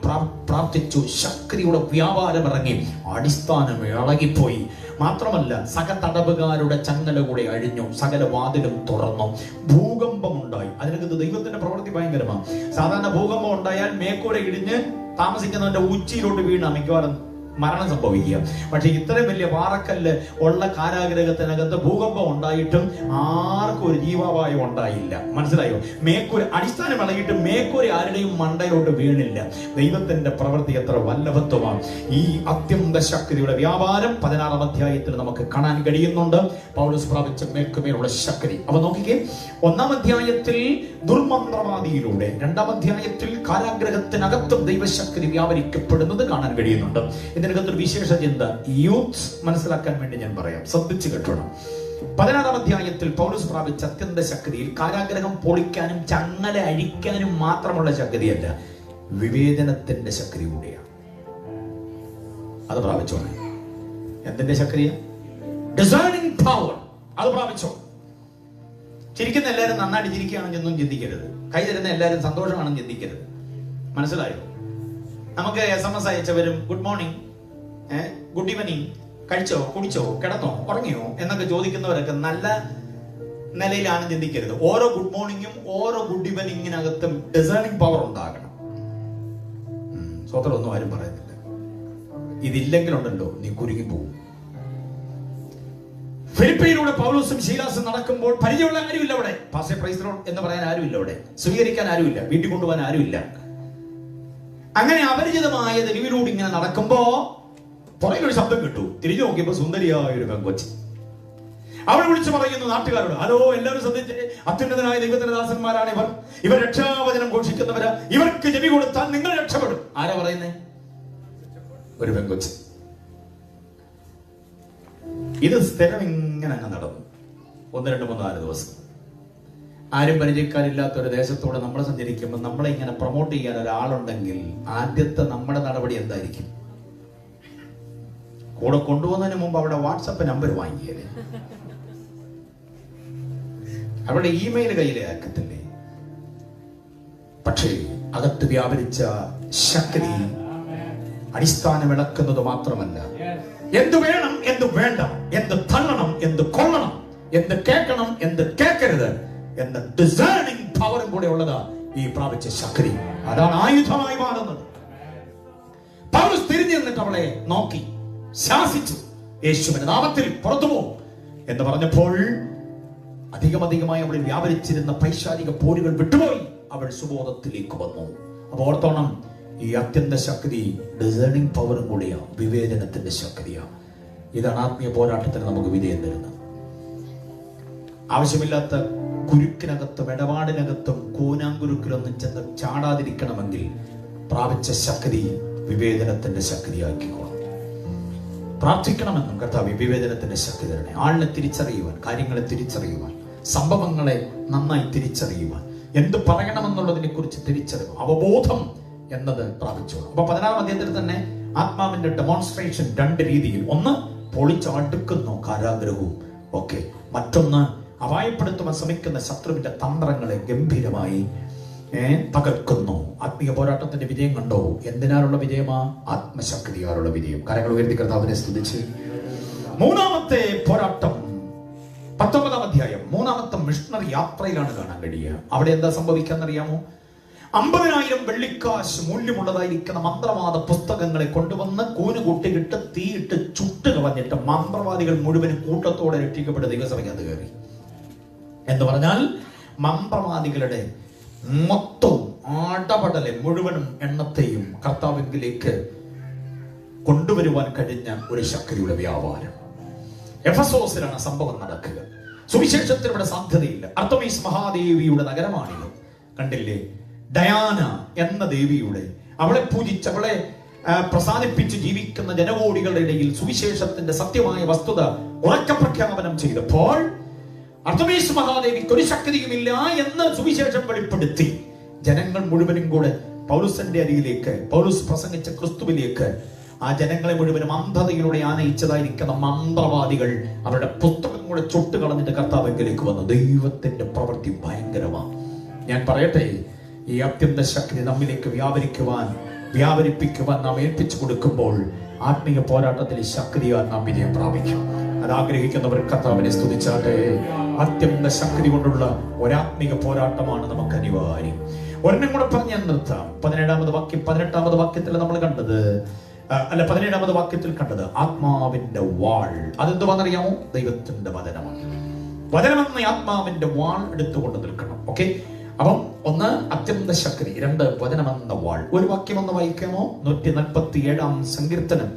പ്രാർത്ഥിച്ചു. ശക്തിയുടെ വ്യാപാരം ഇറങ്ങി, അടിസ്ഥാനം ഇളകിപ്പോയി. മാത്രമല്ല, സകല തടവുകാരുടെ ചങ്ങല കൂടെ അഴിഞ്ഞു, സകല വാതിലും തുറന്നു. ഭൂകമ്പം ഉണ്ടായി. അതിനകത്ത് ദൈവത്തിന്റെ പ്രവൃത്തി ഭയങ്കരമാണ്. സാധാരണ ഭൂകമ്പം ഉണ്ടായാൽ മേൽക്കൂര ഇടിഞ്ഞ് താമസിക്കുന്നവന്റെ ഉച്ചിയിലോട്ട് വീണ മിക്കവാറും മരണം സംഭവിക്കുക. പക്ഷെ ഇത്രയും വലിയ പാറക്കല്ല് ഉള്ള കാരാഗ്രഹത്തിനകത്ത് ഭൂകമ്പം ഉണ്ടായിട്ടും ആർക്കും ഒരു ജീവാപായം ഉണ്ടായില്ല. മനസ്സിലായോ? മേക്കൂര അടിസ്ഥാനം ഇളകിയിട്ട് മേക്കൂര ആരുടെയും മണ്ടയിലോട്ട് വീണില്ല. ദൈവത്തിന്റെ പ്രവൃത്തി എത്ര വല്ലഭത്വമാണ്! ഈ അത്യന്ത ശക്തിയുടെ വ്യാപാരം 16-ാം അധ്യായത്തിൽ നമുക്ക് കാണാൻ കഴിയുന്നുണ്ട്. പൗലോസ് പ്രാപിച്ച മേൽക്കുമേലുള്ള ശക്തി. അപ്പൊ നോക്കിക്കേ, 1-ാം അധ്യായത്തിൽ ദുർമന്ത്രവാദിയിലൂടെ, 2-ാം അധ്യായത്തിൽ കാരാഗ്രഹത്തിനകത്തും ദൈവശക്തി വ്യാപരിക്കപ്പെടുന്നത് കാണാൻ കഴിയുന്നുണ്ട്. ഇതിനകത്തൊരു വിശേഷ ചിന്ത യൂത്ത് മനസ്സിലാക്കാൻ വേണ്ടി ഞാൻ പറയാം, ശ്രദ്ധിച്ചു കേട്ടോണം. 16-ാം അധ്യായത്തിൽ പൗലോസ് പ്രാപിച്ച അത്യന്ത ശക്തിയിൽ കാരാഗ്രഹം പൊളിക്കാനും ചങ്ങല അഴിക്കാനും മാത്രമുള്ള ശക്തിയല്ല, വിവേചനത്തിന്റെ ശക്തി കൂടിയാണ്. അത് പ്രാപിച്ചോളെ. എന്തിന്റെ ശക്തിയാ? ഡിസേർണിംഗ് പവർ. അത് പ്രാപിച്ചോ. ചിരിക്കുന്ന എല്ലാവരും നന്നായിട്ട് ചിരിക്കുകയാണെന്നൊന്നും ചിന്തിക്കരുത്. കൈ തരുന്ന എല്ലാവരും സന്തോഷമാണെന്ന് ചിന്തിക്കരുത്. മനസ്സിലായോ? നമുക്ക് SMS അയച്ചവരും ഗുഡ് മോർണിംഗ്, ഗുഡ് ഈവനിങ്, കഴിച്ചോ, കുടിച്ചോ, കിടന്നോ, ഉറങ്ങിയോ എന്നൊക്കെ ചോദിക്കുന്നവരൊക്കെ നല്ല നിലയിലാണ് ചിന്തിക്കരുത്. ഓരോ ഗുഡ് മോർണിംഗും ഓരോ ഗുഡ് ഈവനിങ്ങിനകത്തും ഡിസേർണിംഗ് പവർ ഉണ്ടാകണം. സ്വതന്ത്രമൊന്നും ആരും പറയുന്നില്ല. ഇതില്ലെങ്കിലുണ്ടല്ലോ നീ കുരുങ്ങി പോകും. ഫിലിപ്പിയിലൂടെ പൗലോസും ശീലാസും നടക്കുമ്പോൾ പരിചയമുള്ള ആരുമില്ല അവിടെ. പാസ്റ്റർ പ്രൈസ് ലോർഡ് എന്ന് പറയാൻ ആരുമില്ല അവിടെ. സ്വീകരിക്കാൻ ആരുമില്ല. വീട്ടിൽ കൊണ്ടുപോകാൻ ആരുമില്ല. അങ്ങനെ അപരിചിതമായ തെരുവിലൂടെ ഇങ്ങനെ നടക്കുമ്പോ പുറകിലൊരു ശബ്ദം കിട്ടു. തിരിഞ്ഞു നോക്കിയപ്പോ സുന്ദരിയായ ഒരു പെങ്കൊച്ച്. അവൾ വിളിച്ചു പറയുന്നു നാട്ടുകാരോട്, ഹലോ, എല്ലാവരും ശ്രദ്ധിച്ച്, അത്യുന്നതനായ ദൈവത്തിന്റെ ദാസന്മാരാണ് ഇവർ രക്ഷാവചനം ഘോഷിക്കുന്നവരാ. ഇവർക്ക് ചെവി കൊടുത്താൽ നിങ്ങൾ രക്ഷപ്പെടും. ആരാ പറയുന്നേ? ഒരു പെങ്കൊച്ച്. ഇത് സ്ഥിരം ഇങ്ങനെ അങ്ങ് നടന്നു. 1, 2, 3, 4 ദിവസം. ആരും പരിചയക്കാരില്ലാത്ത ഒരു ദേശത്തോടെ നമ്മൾ സഞ്ചരിക്കുമ്പോൾ നമ്മളെ ഇങ്ങനെ പ്രൊമോട്ട് ചെയ്യാൻ ഒരാളുണ്ടെങ്കിൽ ആദ്യത്തെ നമ്മുടെ നടപടി എന്തായിരിക്കും? കൂടെ കൊണ്ടുപോകുന്നതിന് മുമ്പ് അവിടെ വാട്സപ്പ് നമ്പർ വാങ്ങിയല്ലേ, അവരുടെ ഇമെയിൽ കയ്യിലെ ആക്കത്തില്ലേ? പക്ഷേ അകത്ത് വ്യാപരിച്ച ശക്തി അടിസ്ഥാനം ഇളക്കുന്നത് മാത്രമല്ല, എന്ത് വേണം, എന്ത് വേണ്ട, എന്ത് തള്ളണം, എന്ത് കൊള്ളണം, എന്ത് കേൾക്കണം, എന്ത് കേൾക്കരുത് എന്ന ഡിസേർണിംഗ് പവറും കൂടെ ഉള്ളതാ ഈ പ്രാപിച്ച ശക്തി. അതാണ് ആയുധമായി മാറുന്നത്. പൗലോസ് തിരിഞ്ഞു നിന്നിട്ട് അവളെ നോക്കി ശാസിച്ചു, യേശുവിന്റെ നാമത്തിൽ പുറത്തു പോ എന്ന് പറഞ്ഞപ്പോൾ അധികമായി അവളിൽ വ്യാപരിച്ചിരുന്ന പൈശാചിക പോരുകൾ വിട്ടുപോയി. അവൾ സുബോധത്തിലേക്ക് വന്നു. അപ്പൊ ഓർത്തോണം, ഈ അത്യന്ത ശക്തി ഡിസേണിംഗ് പവറും കൂടിയാണ്, വിവേചനത്തിന്റെ ശക്തിയാണ്. ഇതാണ് ആത്മീയ പോരാട്ടത്തിന് നമുക്ക് വിജയം തരുന്നത്. ആവശ്യമില്ലാത്ത കുരുക്കിനകത്തും ഇടപാടിനകത്തും കൂനാങ്കുരുക്കിലൊന്നും ചെന്ന് ചാടാതിരിക്കണമെങ്കിൽ പ്രാപിച്ച ശക്തി വിവേചനത്തിന്റെ ശക്തിയാക്കിക്കോണം. പ്രാർത്ഥിക്കണമെന്നും കർത്താവ് വിവേചനത്തിന്റെ ശക്തി തരണേ. ആളിനെ തിരിച്ചറിയുവാൻ, കാര്യങ്ങളെ തിരിച്ചറിയുവാൻ, സംഭവങ്ങളെ നന്നായി തിരിച്ചറിയുവാൻ, എന്ത് പറയണമെന്നുള്ളതിനെ കുറിച്ച് തിരിച്ചറിവ്, അവബോധം എന്നത് പ്രാപിച്ചോളൂ. അപ്പൊ 16-ാം അധ്യായത്തിൽ തന്നെ ആത്മാവിന്റെ ഡെമോൺസ്ട്രേഷൻ 2 രീതിയിൽ. ഒന്ന്, പൊളിച്ചടുക്കുന്നു കാരാഗ്രഹവും ഒക്കെ. മറ്റൊന്ന്, അപായപ്പെടുത്തുവാൻ ശ്രമിക്കുന്ന ശത്രുവിന്റെ തന്ത്രങ്ങളെ ഗംഭീരമായി തകർക്കുന്നു. ആത്മീയ പോരാട്ടത്തിന്റെ വിജയം കണ്ടോ? എന്തിനാലുള്ള വിജയമാ? ആത്മശക്തിയാലുള്ള വിജയം. കരങ്ങൾ ഉയർത്തി കർത്താവിനെ സ്തുതിച്ച് 3-ാമത്തെ പോരാട്ടം 19-ാം അധ്യായം 3-ാമത്തെ മിഷണറി യാത്രയിലാണ് കാണാൻ കഴിയുക. അവിടെ എന്താ സംഭവിക്കാന്നറിയാമോ? 50,000 വെള്ളിക്കാശ് മൂല്യമുള്ളതായിരിക്കുന്ന മന്ത്രവാദ പുസ്തകങ്ങളെ കൊണ്ടുവന്ന് കൂനുകൂട്ടിയിട്ട് തീയിട്ട് ചുട്ട് കളഞ്ഞിട്ട് മന്ത്രവാദികൾ മുഴുവൻ കൂട്ടത്തോടെ രക്ഷിക്കപ്പെട്ട ദൈവസഭയ്ക്കകത്ത് കയറി. എന്ന് പറഞ്ഞാൽ മന്ത്രവാദികളുടെ മൊത്തവും ആടപടലെ മുഴുവനും എണ്ണത്തെയും കർത്താവിലേക്ക് കൊണ്ടുവരുവാൻ കഴിഞ്ഞ ഒരു ശക്തിയുടെ വ്യാപാരം. എഫസോസിലാണ് സംഭവം നടക്കുക. സുവിശേഷത്തിന് ഇവിടെ സാധ്യതയില്ല. അർത്തമീസ് മഹാദേവിയുടെ നഗരമാണിത്. കണ്ടില്ലേ? ഡയാന എന്ന ദേവിയുടെ, അവളെ പൂജിച്ച് അവളെ പ്രസാദിപ്പിച്ച് ജീവിക്കുന്ന ജനകോടികളുടെ ഇടയിൽ സുവിശേഷത്തിന്റെ സത്യമായ വസ്തുത ഉറക്ക പ്രഖ്യാപനം ചെയ്തപ്പോൾ അർത്തമീസ് മഹാദേവിക്ക് ഒരു ശക്തിയുമില്ല എന്ന് സുവിശേഷം വെളിപ്പെടുത്തി ജനങ്ങൾ മുഴുവനും കൂടെ പൗലോസിന്റെ അരികിലേക്ക്, പൗലോസ് പ്രസംഗിച്ച ക്രിസ്തുവിലേക്ക് ആ ജനങ്ങളെ മുഴുവനും അന്ധതയിലൂടെ ആനയിച്ചതായിരിക്കുന്ന മന്ത്രവാദികൾ അവരുടെ പുസ്തകം കൂടെ ചുട്ട് കളഞ്ഞിട്ട് കർത്താവിലേക്ക് വന്നു. ദൈവത്തിന്റെ പ്രവൃത്തി ഭയങ്കരമാണ്. ഞാൻ പറയട്ടെ, ഈ അത്യന്ത ശക്തി നമ്മിലേക്ക് വ്യാപരിപ്പിക്കുവാൻ നാം ഏൽപ്പിച്ചു കൊടുക്കുമ്പോൾ ആത്മീയ പോരാട്ടത്തിൽ ശക്തിയാൽ നാം വിജയം പ്രാപിക്കും. അത് ആഗ്രഹിക്കുന്നവർ കർത്താവിനെ സ്തുതിച്ചാട്ടെ. അത്യന്ത ശക്തി കൊണ്ടുള്ള ഒരാത്മീക പോരാട്ടമാണ് നമുക്ക് അനിവാര്യം. ഒരെണ്ണം കൂടെ പറഞ്ഞ് ഞാൻ നിർത്താം. 17-ാമത് വാക്യം 18-ാമത് വാക്യത്തിൽ നമ്മൾ കണ്ടത്, 17-ാമത് വാക്യത്തിൽ കണ്ടത് ആത്മാവിന്റെ വാൾ. അതെന്തുവാണെന്നറിയാമോ? ദൈവത്തിന്റെ വചനമാണ്. വചനമെന്ന ആത്മാവിന്റെ വാൾ എടുത്തുകൊണ്ട് നിൽക്കണം. ഓക്കെ, അപ്പം 1 അത്യന്ത ശക്തി, 2 വചനമെന്ന വാൾ. ഒരു വാക്യം ഒന്ന് വായിക്കാമോ? 147-ാം സങ്കീർത്തനം.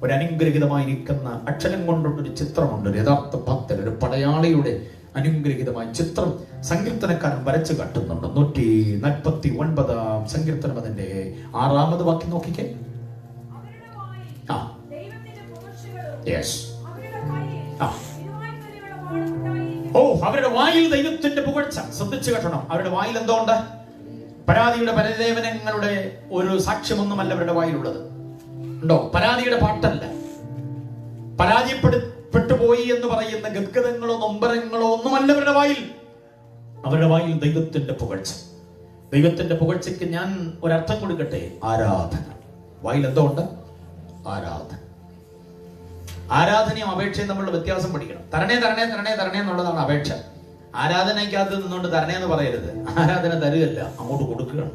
ഒരു അനുഗ്രഹീതമായിരിക്കുന്ന അക്ഷരം കൊണ്ടുള്ളൊരു ചിത്രമുണ്ട്. ഒരു യഥാർത്ഥ ഭക്തൻ, ഒരു പടയാളിയുടെ അനുഗ്രഹീതമായ ചിത്രം സങ്കീർത്തനക്കാരൻ വരച്ചു കാട്ടുന്നുണ്ട്. 149-ാം സങ്കീർത്തനം അതിന്റെ 6-ാമത് വാക്യം നോക്കിക്കേ. അവരുടെ വായിൽ ദൈവത്തിന്റെ പുകഴ്ച. ശ്രദ്ധിച്ചു കേട്ടണം. അവരുടെ വായിൽ എന്തുകൊണ്ട്? പരാതിയുടെ പരിദേവനങ്ങളുടെ ഒരു സാക്ഷ്യമൊന്നുമല്ല അവരുടെ വായിലുള്ളത്. ഉണ്ടോ? പരാതിയുടെ പാട്ടല്ല. പരാജയപ്പെട്ടുപോയി എന്ന് പറയുന്ന ഗദ്ഗതങ്ങളോ നൊമ്പരങ്ങളോ ഒന്നുമല്ല അവരുടെ വായിൽ. അവരുടെ വായിൽ ദൈവത്തിന്റെ പുകഴ്ച. ദൈവത്തിന്റെ പുകഴ്ചയ്ക്ക് ഞാൻ ഒരർത്ഥം കൊടുക്കട്ടെ. ആരാധന. വായിൽ എന്തുകൊണ്ട്? ആരാധന. ആരാധനയും അപേക്ഷയും തമ്മിലുള്ള വ്യത്യാസം പഠിക്കണം. തരണേ തരണേ തരണേ തരണേ എന്നുള്ളതാണ് അപേക്ഷ. ആരാധനയ്ക്കകത്ത് നിന്നുകൊണ്ട് തരണേ എന്ന് പറയരുത്. ആരാധന തരുകയല്ല, അങ്ങോട്ട് കൊടുക്കുകയാണ്.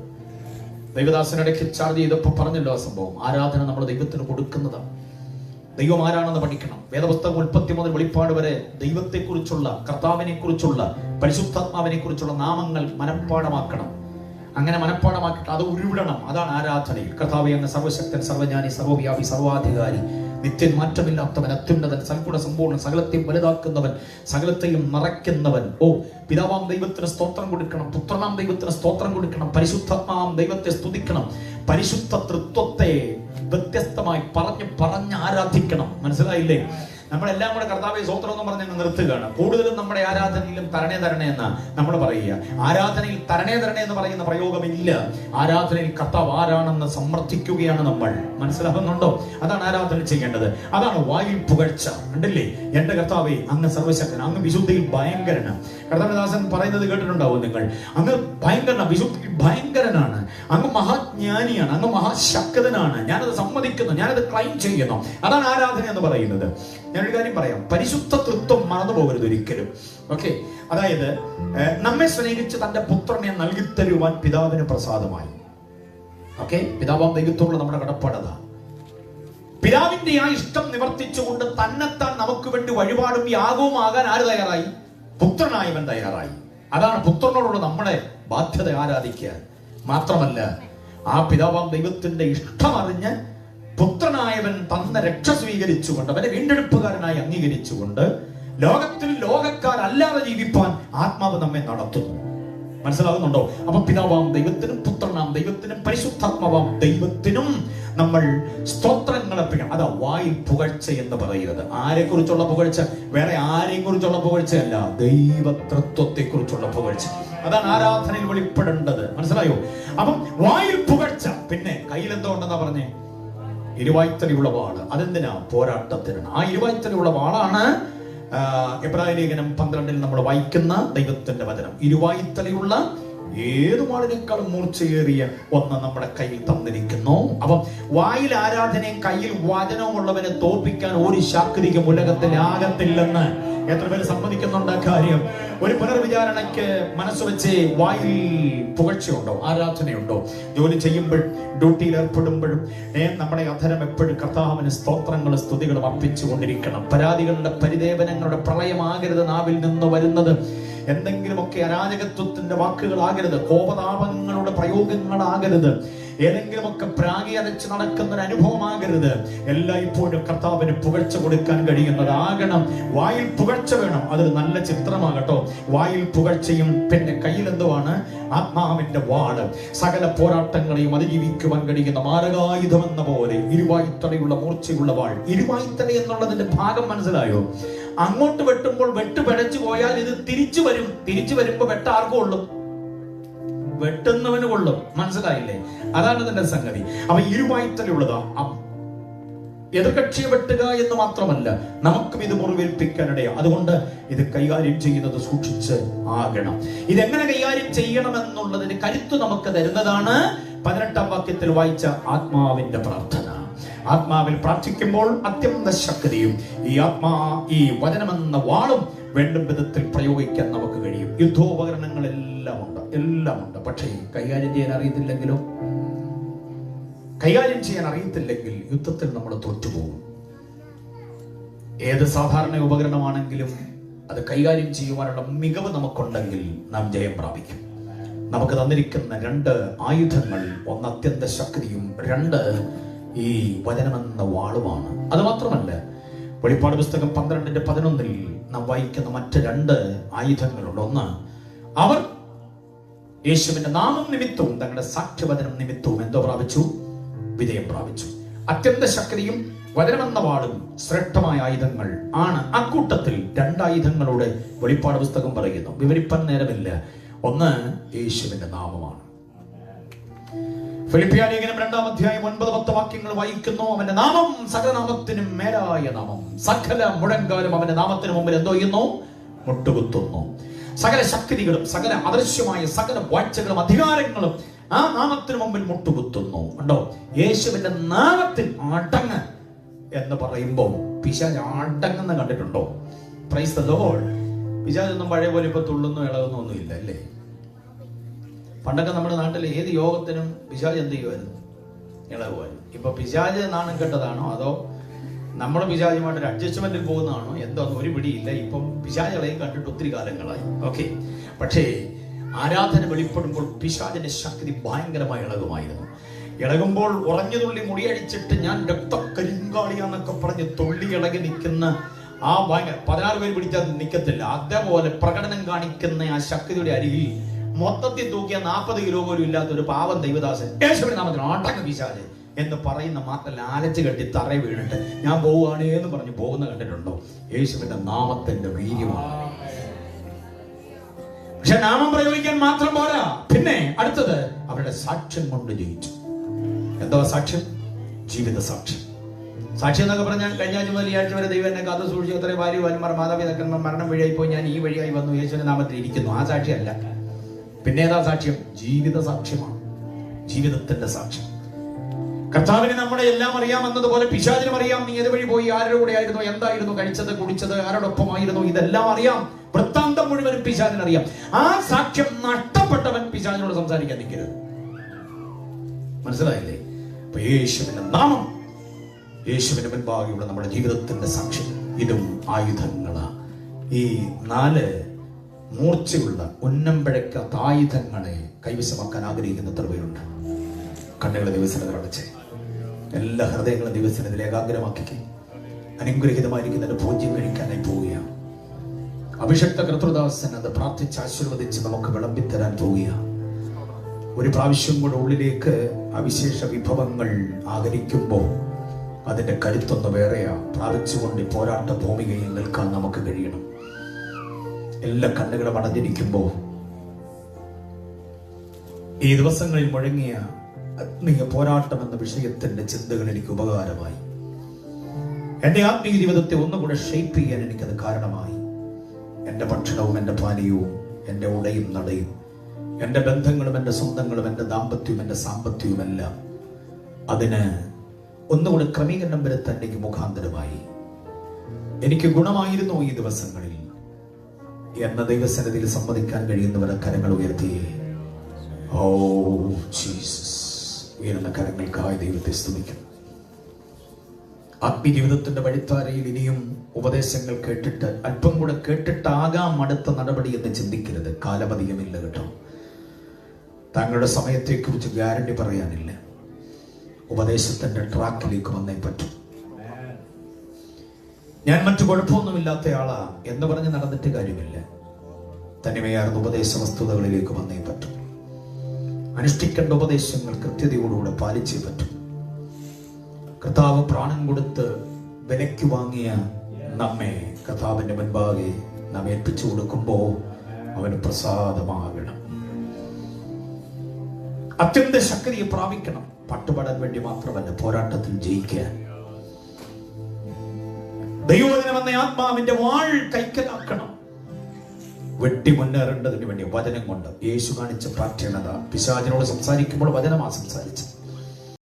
ദൈവദാസനിടയ്ക്ക് ചാർജ് ചെയ്തപ്പോൾ പറഞ്ഞല്ലോ ആ സംഭവം. ആരാധന നമ്മൾ ദൈവത്തിന് കൊടുക്കുന്നതാണ്. ദൈവം ആരാണെന്ന് പഠിക്കണം. വേദപുസ്തകം ഉൽപ്പത്തി മുതൽ വെളിപ്പാട് വരെ ദൈവത്തെക്കുറിച്ചുള്ള, കർത്താവിനെ കുറിച്ചുള്ള, പരിശുദ്ധാത്മാവിനെ കുറിച്ചുള്ള നാമങ്ങൾ മനഃപ്പാടമാക്കണം. അങ്ങനെ മനഃപ്പാടമാക്കിയിട്ട് അത് ഉരുവിടണം. അതാണ് ആരാധനയിൽ. കർത്താവേ, അങ്ങ് സർവശക്തൻ, സർവജ്ഞാനി, സർവവ്യാപി, സർവാധികാരി, നിത്യൻ, മാറ്റമില്ലാത്തവൻ, അത്യുന്നതൻ, സൽഗുണ സമ്പൂർണ്ണൻ, സകലത്തെയും വലുതാക്കുന്നവൻ, സകലത്തെയും നിറയ്ക്കുന്നവൻ. പിതാവാം ദൈവത്തിന് സ്തോത്രം കൊടുക്കണം, പുത്രനാം ദൈവത്തിന് സ്തോത്രം കൊടുക്കണം, പരിശുദ്ധാത്മാവാം ദൈവത്തെ സ്തുതിക്കണം. പരിശുദ്ധ തൃത്വത്തെ വ്യത്യസ്തമായി പറഞ്ഞ് ആരാധിക്കണം. മനസ്സിലായില്ലേ? നമ്മളെല്ലാം കൂടെ കർത്താവേ സ്തോത്രം എന്ന് പറഞ്ഞ് നിർത്തുകയാണ്. കൂടുതലും നമ്മുടെ ആരാധനയിലും തരണേ തരണേ എന്ന് നമ്മൾ പറയുക. ആരാധനയിൽ തരണേ തരണേ എന്ന് പറയുന്ന പ്രയോഗമില്ല. ആരാധനയിൽ കർത്താവ് ആരാണെന്ന് സമർത്ഥിക്കുകയാണ് നമ്മൾ. മനസ്സിലാകുന്നുണ്ടോ? അതാണ് ആരാധന ചെയ്യേണ്ടത്. അതാണ് വായിൽ പുകഴ്ച. കണ്ടില്ലേ? എന്റെ കർത്താവേ, അങ്ങ് സർവശക്തൻ, അങ്ങ് വിശുദ്ധിയിൽ ഭയങ്കരനാണ്. കർത്താവദാസൻ പറയുന്നത് കേട്ടിട്ടുണ്ടാവും നിങ്ങൾ. അങ്ങ് ഭയങ്കരനാണ്, വിശുദ്ധിയിൽ ഭയങ്കരനാണ്, അങ്ങ് മഹാജ്ഞാനിയാണ്, അങ്ങ് മഹാശക്തനാണ്. ഞാനത് സമ്മതിക്കുന്നു, ഞാനത് ക്ലൈം ചെയ്യുന്നു. അതാണ് ആരാധന എന്ന് പറയുന്നത്. ഞാനൊരു കാര്യം പറയാം. പരിശുദ്ധ തൃത്വം മറന്നു പോകരുത് ഒരിക്കലും. ഓക്കെ, അതായത് നമ്മെ സ്നേഹിച്ച് തന്റെ പുത്രനെ നൽകി തരുവാൻ പിതാവിന് പ്രസാദമായി. ഓക്കെ, പിതാവാം ദൈവത്തോടുള്ള നമ്മുടെ കടപ്പാടതാ. പിതാവിന്റെ ആ ഇഷ്ടം നിവർത്തിച്ചുകൊണ്ട് തന്നെത്താൻ നമുക്ക് വേണ്ടി വഴിപാടും യാഗവും ആകാൻ ആര് തയ്യാറായി? പുത്രനായവൻ തയ്യാറായി. അതാണ് പുത്രനോടുള്ള നമ്മുടെ ബാധ്യത, ആരാധിക്കുക. മാത്രമല്ല ആ പിതാവാം ദൈവത്തിന്റെ ഇഷ്ടമറിഞ്ഞ് പുത്രനായവൻ തന്ന രക്ഷ സ്വീകരിച്ചുകൊണ്ട് അവനെ വീണ്ടെടുപ്പുകാരനായി അംഗീകരിച്ചുകൊണ്ട് ലോകത്തിൽ ലോകക്കാരല്ലാതെ ജീവിപ്പാൻ ആത്മാവ് നമ്മെ നടത്തുന്നു. മനസ്സിലാകുന്നുണ്ടോ? അപ്പൊ പിതാവാം ദൈവത്തിനും പുത്രനാം ദൈവത്തിനും പരിശുദ്ധാത്മാവാം ദൈവത്തിനും നമ്മൾ സ്തോത്രങ്ങൾ അർപ്പിക്കണം. അതാ വായിൽ പുകഴ്ച എന്ന് പറയുന്നത്. ആരെ കുറിച്ചുള്ള പുകഴ്ച? വേറെ ആരെയും കുറിച്ചുള്ള പുകഴ്ചയല്ല, ദൈവതൃത്വത്തെ കുറിച്ചുള്ള പുകഴ്ച. അതാണ് ആരാധനയിൽ വെളിപ്പെടേണ്ടത്. മനസ്സിലായോ? അപ്പം വായിൽ പുകഴ്ച. പിന്നെ കയ്യിൽ എന്തോ ഉണ്ടെന്നാ പറഞ്ഞേ? ഇരുവായ്ത്തലയുള്ള വാള്. അതെന്തിനാ? പോരാട്ടത്തിനാണ്. ആ ഇരുവായ്ത്തലയുള്ള വാളാണ് എബ്രായ ലേഖനം 12 നമ്മൾ വായിക്കുന്ന ദൈവത്തിന്റെ വചനം. ഇരുവായ്ത്തലയുള്ള ഏതു വാളിനേക്കാളും മൂർച്ചയേറിയ ഒന്ന് നമ്മുടെ കയ്യിൽ തന്നിരിക്കുന്നു. അപ്പം വായിൽ ആരാധനയും കയ്യിൽ വചനവും ഉള്ളവനെ തോൽപ്പിക്കാൻ ഒരു ശാക്തികം ഉലകത്തിലാകത്തില്ലെന്ന് എത്ര പേര് സമ്മതിക്കുന്നുണ്ട് കാര്യം? ഒരു പുനർവിചാരണയ്ക്ക് മനസ്സ് വെച്ച് വായിൽ പുകഴ്ചയുണ്ടോ? ആരാധനയുണ്ടോ? ജോലി ചെയ്യുമ്പോൾ, ഡ്യൂട്ടിയിൽ ഏർപ്പെടുമ്പോഴും നമ്മുടെ അധരം എപ്പോഴും കർത്താവിന് സ്തോത്രങ്ങളും സ്തുതികളും അർപ്പിച്ചുകൊണ്ടിരിക്കണം. പരാതികളുടെ പരിദേവനങ്ങളുടെ പ്രളയമാകരുത് നാവിൽ നിന്ന് വരുന്നത്. എന്തെങ്കിലുമൊക്കെ അരാജകത്വത്തിന്റെ വാക്കുകളാകരുത്, കോപതാപങ്ങളുടെ പ്രയോഗങ്ങളാകരുത്, ഏതെങ്കിലുമൊക്കെ പ്രാഗി അരച്ച് നടക്കുന്ന ഒരു അനുഭവമാകരുത്. എല്ലായ്പ്പോഴും കർത്താവിന് പുകഴ്ച കൊടുക്കാൻ കഴിയുന്നതാകണം. വായിൽ പുകഴ്ച വേണം. അതൊരു നല്ല ചിത്രമാകട്ടോ. വായിൽ പുകഴ്ചയും പിന്നെ കയ്യിൽ എന്തുവാണ്? ആത്മാവിന്റെ വാള്. സകല പോരാട്ടങ്ങളെയും അതിജീവിക്കുവാൻ കഴിയുന്ന മാരകായുധം എന്ന പോലെ ഇരുവായ്ത്തലയുള്ള മൂർച്ചയുള്ള വാൾ. ഇരുവായ്ത്തല എന്നുള്ളതിന്റെ ഭാഗം മനസ്സിലായോ? അങ്ങോട്ട് വെട്ടുമ്പോൾ വെട്ട് പിഴച്ചു പോയാൽ ഇത് തിരിച്ചു വരും. തിരിച്ചു വരുമ്പോ വെട്ട ആർക്കും ഉള്ളും? വെട്ടുന്നവന് കൊള്ളും. മനസ്സിലായില്ലേ? അതാണ് ഇതിന്റെ സംഗതി. അപ്പൊ ഇരുവായ്ത്തലയുള്ളതാ. എതിർകക്ഷിയെ വെട്ടുക എന്ന് മാത്രമല്ല, നമുക്കും ഇത് മുറിവേൽപ്പിക്കാനിടയാ. അതുകൊണ്ട് ഇത് കൈകാര്യം ചെയ്യുന്നത് സൂക്ഷിച്ച് ആകണം. ഇതെങ്ങനെ കൈകാര്യം ചെയ്യണമെന്നുള്ളതിന് കരുത്ത് നമുക്ക് തരുന്നതാണ് 18-ാം വാക്യത്തിൽ വായിച്ച ആത്മാവിന്റെ പ്രാർത്ഥന. ആത്മാവിൽ പ്രാർത്ഥിക്കുമ്പോൾ അത്യന്ത ശക്തിയും ഈ വചനമെന്ന വാളും വേണ്ടും വിധത്തിൽ പ്രയോഗിക്കാൻ നമുക്ക് കഴിയും. യുദ്ധോപകരണങ്ങളെല്ലാം ഉണ്ട്, എല്ലാം ഉണ്ട്. പക്ഷേ കൈകാര്യം ചെയ്യാൻ അറിയത്തില്ലെങ്കിലോ? കൈകാര്യം ചെയ്യാൻ അറിയത്തില്ലെങ്കിൽ യുദ്ധത്തിൽ നമ്മൾ തോറ്റുപോകും. ഏത് സാധാരണ ഉപകരണമാണെങ്കിലും അത് കൈകാര്യം ചെയ്യുവാനുള്ള മികവ് നമുക്കുണ്ടെങ്കിൽ നാം ജയം പ്രാപിക്കും. നമുക്ക് തന്നിരിക്കുന്ന 2 ആയുധങ്ങൾ, ഒന്ന് അത്യന്ത ശക്തിയും 2 ഈ വചനമെന്ന വാളുമാണ്. അത് മാത്രമല്ല, വെളിപ്പാട് പുസ്തകം 12:11 നാം വായിക്കുന്ന മറ്റ് 2 ആയുധങ്ങളുണ്ട്. ഒന്ന്, അവർ യേശുവിന്റെ നാമം നിമിത്തവും തങ്ങളുടെ സാക്ഷ്യവചനം നിമിത്തവും എന്തോ പ്രാപിച്ചു? വിജയം പ്രാപിച്ചു. അത്യന്ത ശക്തിയും വചനമെന്ന വാളും ശ്രേഷ്ഠമായ ആയുധങ്ങൾ ആണ്. അക്കൂട്ടത്തിൽ 2 ആയുധങ്ങളോട് വെളിപ്പാട് പുസ്തകം പറയുന്നു. വിവരിപ്പാൻ നേരമില്ല. ഒന്ന് യേശുവിന്റെ നാമമാണ്. ഫിലിപ്പിയ ലേഖനം 2-ാം അധ്യായം 9-10 വാക്യങ്ങൾ വായിക്കുന്നു. അവന്റെ നാമം സകല നാമത്തിനും മേലായ നാമം. സകല മുഴങ്കാലും അവന്റെ നാമത്തിന് മുമ്പിൽ എന്തോ ചെയ്യുന്നു? മുട്ടുകുത്തുന്നു. സകല ശക്തികളും സകല അദൃശ്യമായ സകല വാഴ്ചകളും അധികാരങ്ങളും ആ നാമത്തിന് മുമ്പിൽ മുട്ടുകുത്തുന്നു. ഉണ്ടോ? യേശുവിന്റെ നാമത്തിൽ അടങ്ങ് എന്ന് പറയുമ്പോൾ പിശാച് അടങ്ങുന്ന കണ്ടിട്ടുണ്ടോ? Price the Lord. പിശാചൊന്നും പഴയ പോലെ ഇപ്പൊ തുള്ളുന്നു ഇളകുന്നു ഒന്നുമില്ല അല്ലേ? പണ്ടൊക്കെ നമ്മുടെ നാട്ടിൽ ഏത് യോഗത്തിനും പിശാച് എന്ത് ചെയ്യുമായിരുന്നു? ഇളകുമായിരുന്നു. ഇപ്പൊ പിശാച് നാണം കെട്ടതാണോ അതോ നമ്മൾ പിശാചുമായിട്ട് ഒരു അഡ്ജസ്റ്റ്മെന്റിൽ പോകുന്നതാണോ എന്താന്ന് ഒരു പിടിയില്ല. ഇപ്പം പിശാചുകളെയും കണ്ടിട്ട് ഒത്തിരി കാലങ്ങളായി. ഓക്കെ, പക്ഷേ ആരാധന വെളിപ്പെടുമ്പോൾ പിശാചിന്റെ ശക്തി ഭയങ്കരമായി ഇളകുമായിരുന്നു. ഇളകുമ്പോൾ ഉറഞ്ഞു തുള്ളി മുടിയടിച്ചിട്ട് ഞാൻ രക്തക്കരിങ്കാളിയാന്നൊക്കെ പറഞ്ഞ് തുള്ളി ഇളകി നിൽക്കുന്ന ആ ഭയങ്കര 16 പേര് പിടിച്ചാൽ നിൽക്കത്തില്ല. അതേപോലെ പ്രകടനം കാണിക്കുന്ന ആ ശക്തിയുടെ അരികിൽ മൊത്തത്തിൽ തൂക്കിയ 40 കിലോ പോലും ഇല്ലാത്ത ഒരു പാവം ദൈവദാസൻ യേശുവിന്റെ നാമത്തിൽ അടങ്ങ് പിശാചേ എന്ന് പറയുന്ന മാത്രമല്ല, ആലച്ച് കെട്ടി തറ വീണിട്ട് ഞാൻ പോവുകയാണേ എന്ന് പറഞ്ഞു പോകുന്ന കണ്ടിട്ടുണ്ടോ? യേശുവിന്റെ നാമത്തിന്റെ വീര്യമാണ്. പക്ഷെ നാമം പ്രയോഗിക്കാൻ മാത്രം പോരാ. പിന്നെ അടുത്തത് അവരുടെ സാക്ഷ്യം കൊണ്ട് ജയിച്ചു. എന്താ സാക്ഷ്യം? ജീവിത സാക്ഷ്യം. സാക്ഷ്യം എന്നൊക്കെ പറഞ്ഞാൽ കഴിഞ്ഞ ആഴ്ച മുതൽ ഈ ആഴ്ച വരെ ദൈവം എന്നെ കാത്തു സൂക്ഷിച്ചു, അത്രേ ഭാര്യ വാന്മാർ മാതാപിതാക്കന്മാർ മരണം വഴിയായി പോയി, ഞാൻ ഈ വഴിയായി വന്നു, യേശുവിന്റെ നാമത്തിൽ ഇരിക്കുന്നു. ആ സാക്ഷിയല്ല. പിന്നെ ഏതാ സാക്ഷ്യം? ജീവിത സാക്ഷ്യമാണ്. ജീവിതത്തിന്റെ സാക്ഷ്യം. കർത്താവിന് നമ്മുടെ എല്ലാം അറിയാമെന്നതുപോലെ പിശാചിനും അറിയാം. നീ ഏത് വഴി പോയി, ആരുടെ കൂടെ ആയിരുന്നു, എന്തായിരുന്നു കഴിച്ചത്, കുടിച്ചത്, ആരോടൊപ്പമായിരുന്നു, ഇതെല്ലാം അറിയാം. വൃത്താന്തം മുഴുവനും പിശാചിനറിയാം. ആ സാക്ഷ്യം നഷ്ടപ്പെട്ടവൻ പിശാചിനോട് സംസാരിക്കാൻ നിൽക്കരുത്. മനസ്സിലായില്ലേ? അപ്പൊ യേശുവിന്റെ നാമം, യേശുവിന്റെ മുൻപാകെയുള്ള നമ്മുടെ ജീവിതത്തിന്റെ സാക്ഷ്യം, ഇതും ആയുധങ്ങളാണ്. ഈ 4 മൂർച്ചയുള്ള ഉന്നം പിഴയ്ക്കാത്ത ആയുധങ്ങളെ കൈവശമാക്കാൻ ആഗ്രഹിക്കുന്ന എത്ര പേരുണ്ട്? കണ്ണുകളെ ദിവസത്തിൽ അടച്ചേ. എല്ലാ ഹൃദയങ്ങളും ദിവസത്തിൽ ഏകാഗ്രമാക്കിക്കേ. അനുഗ്രഹീതമായിരിക്കുന്ന പൂജ്യം കഴിക്കാനായി പോവുകയാണ്. അഭിഷക്ത കർത്തൃദാസൻ അത് പ്രാർത്ഥിച്ച് ആശീർവദിച്ച് നമുക്ക് വിളമ്പിത്തരാൻ പോവുകയാണ്. ഒരു പ്രാവശ്യം കൂടെ ഉള്ളിലേക്ക് അവിശേഷ വിഭവങ്ങൾ ആഗ്രഹിക്കുമ്പോൾ അതിന്റെ കരുത്തൊന്ന് വേറെയാ. പ്രാപിച്ചുകൊണ്ട് പോരാട്ട ഭൂമികയിൽ നിൽക്കാൻ നമുക്ക് കഴിയണം. എല്ലാ കണ്ണുകളും അടഞ്ഞിരിക്കുമ്പോൾ ഈ ദിവസങ്ങളിൽ മുഴങ്ങിയ ആത്മീയ പോരാട്ടം എന്ന വിഷയത്തിന്റെ ചിന്തകൾ എനിക്ക് ഉപകാരമായി. എന്റെ ആത്മീയ ജീവിതത്തെ ഒന്നുകൂടെ ഷേപ്പ് ചെയ്യാൻ എനിക്കത് കാരണമായി. എന്റെ ഭക്ഷണവും എന്റെ പാനീയവും എന്റെ ഉടയും നടയും എന്റെ ബന്ധങ്ങളും എന്റെ സ്വന്തങ്ങളും എന്റെ ദാമ്പത്യവും എന്റെ സാമ്പത്തികവും എല്ലാം അതിന് ഒന്നുകൂടെ ക്രമീകരണം വരുത്താൻ എനിക്ക് മുഖാന്തരമായി. എനിക്ക് ഗുണമായിരുന്നു ഈ ദിവസങ്ങളിൽ എന്ന ദൈവസന്നിധിയിൽ സമ്മതിക്കാൻ കഴിയുന്നവരെ കരങ്ങൾ ഉയർത്തിയേ. Oh Jesus. ഉയർന്ന കരങ്ങൾക്കായി ദൈവത്തെ സ്തുതിക്കും. ആത്മീയ ജീവിതത്തിന്റെ വഴിത്താരയിൽ ഇനിയും ഉപദേശങ്ങൾ കേട്ടിട്ട് അല്പം കൂടെ കേട്ടിട്ടാകാം അടുത്ത നടപടി എന്ന് ചിന്തിക്കരുത്. കാലമധികമില്ല കേട്ടോ. താങ്കളുടെ സമയത്തെക്കുറിച്ച് ഗ്യാരണ്ടി പറയാനില്ല. ഉപദേശത്തിന്റെ ട്രാക്കിലേക്ക് വന്നേ പറ്റും. ഞാൻ മറ്റു കുഴപ്പമൊന്നുമില്ലാത്ത ആളാ എന്ന് പറഞ്ഞ് നടന്നിട്ട് കാര്യമില്ല. തനിമയാർന്ന ഉപദേശ വസ്തുതകളിലേക്ക് വന്നേ പറ്റും. അനുഷ്ഠിക്കേണ്ട ഉപദേശങ്ങൾ കൃത്യതയോടുകൂടെ പാലിച്ചേ പറ്റും. കർത്താവ് പ്രാണൻ കൊടുത്ത് വിലയ്ക്ക് വാങ്ങിയ നമ്മെ കർത്താവിന്റെ മുൻപാകെ നാം ഏൽപ്പിച്ചു കൊടുക്കുമ്പോൾ അവന് പ്രസാദമാകണം. അത്യന്ത ശക്തിയെ പ്രാപിക്കണം. പട്ടുപാടാൻ വേണ്ടി മാത്രമല്ല, പോരാട്ടത്തിൽ ജയിക്കാൻ. ദൈവവചനം എന്ന ആത്മാവിന്റെ വാൾ കൈക്കലാക്കണം. വെട്ടി മുന്നേറേണ്ടതിന് വേണ്ടി വചനം കൊണ്ട് യേശു കാണിച്ച പ്രാർത്ഥനത. പിശാചിനോട് സംസാരിക്കുമ്പോൾ വചനമാ സംസാരിച്ചത്.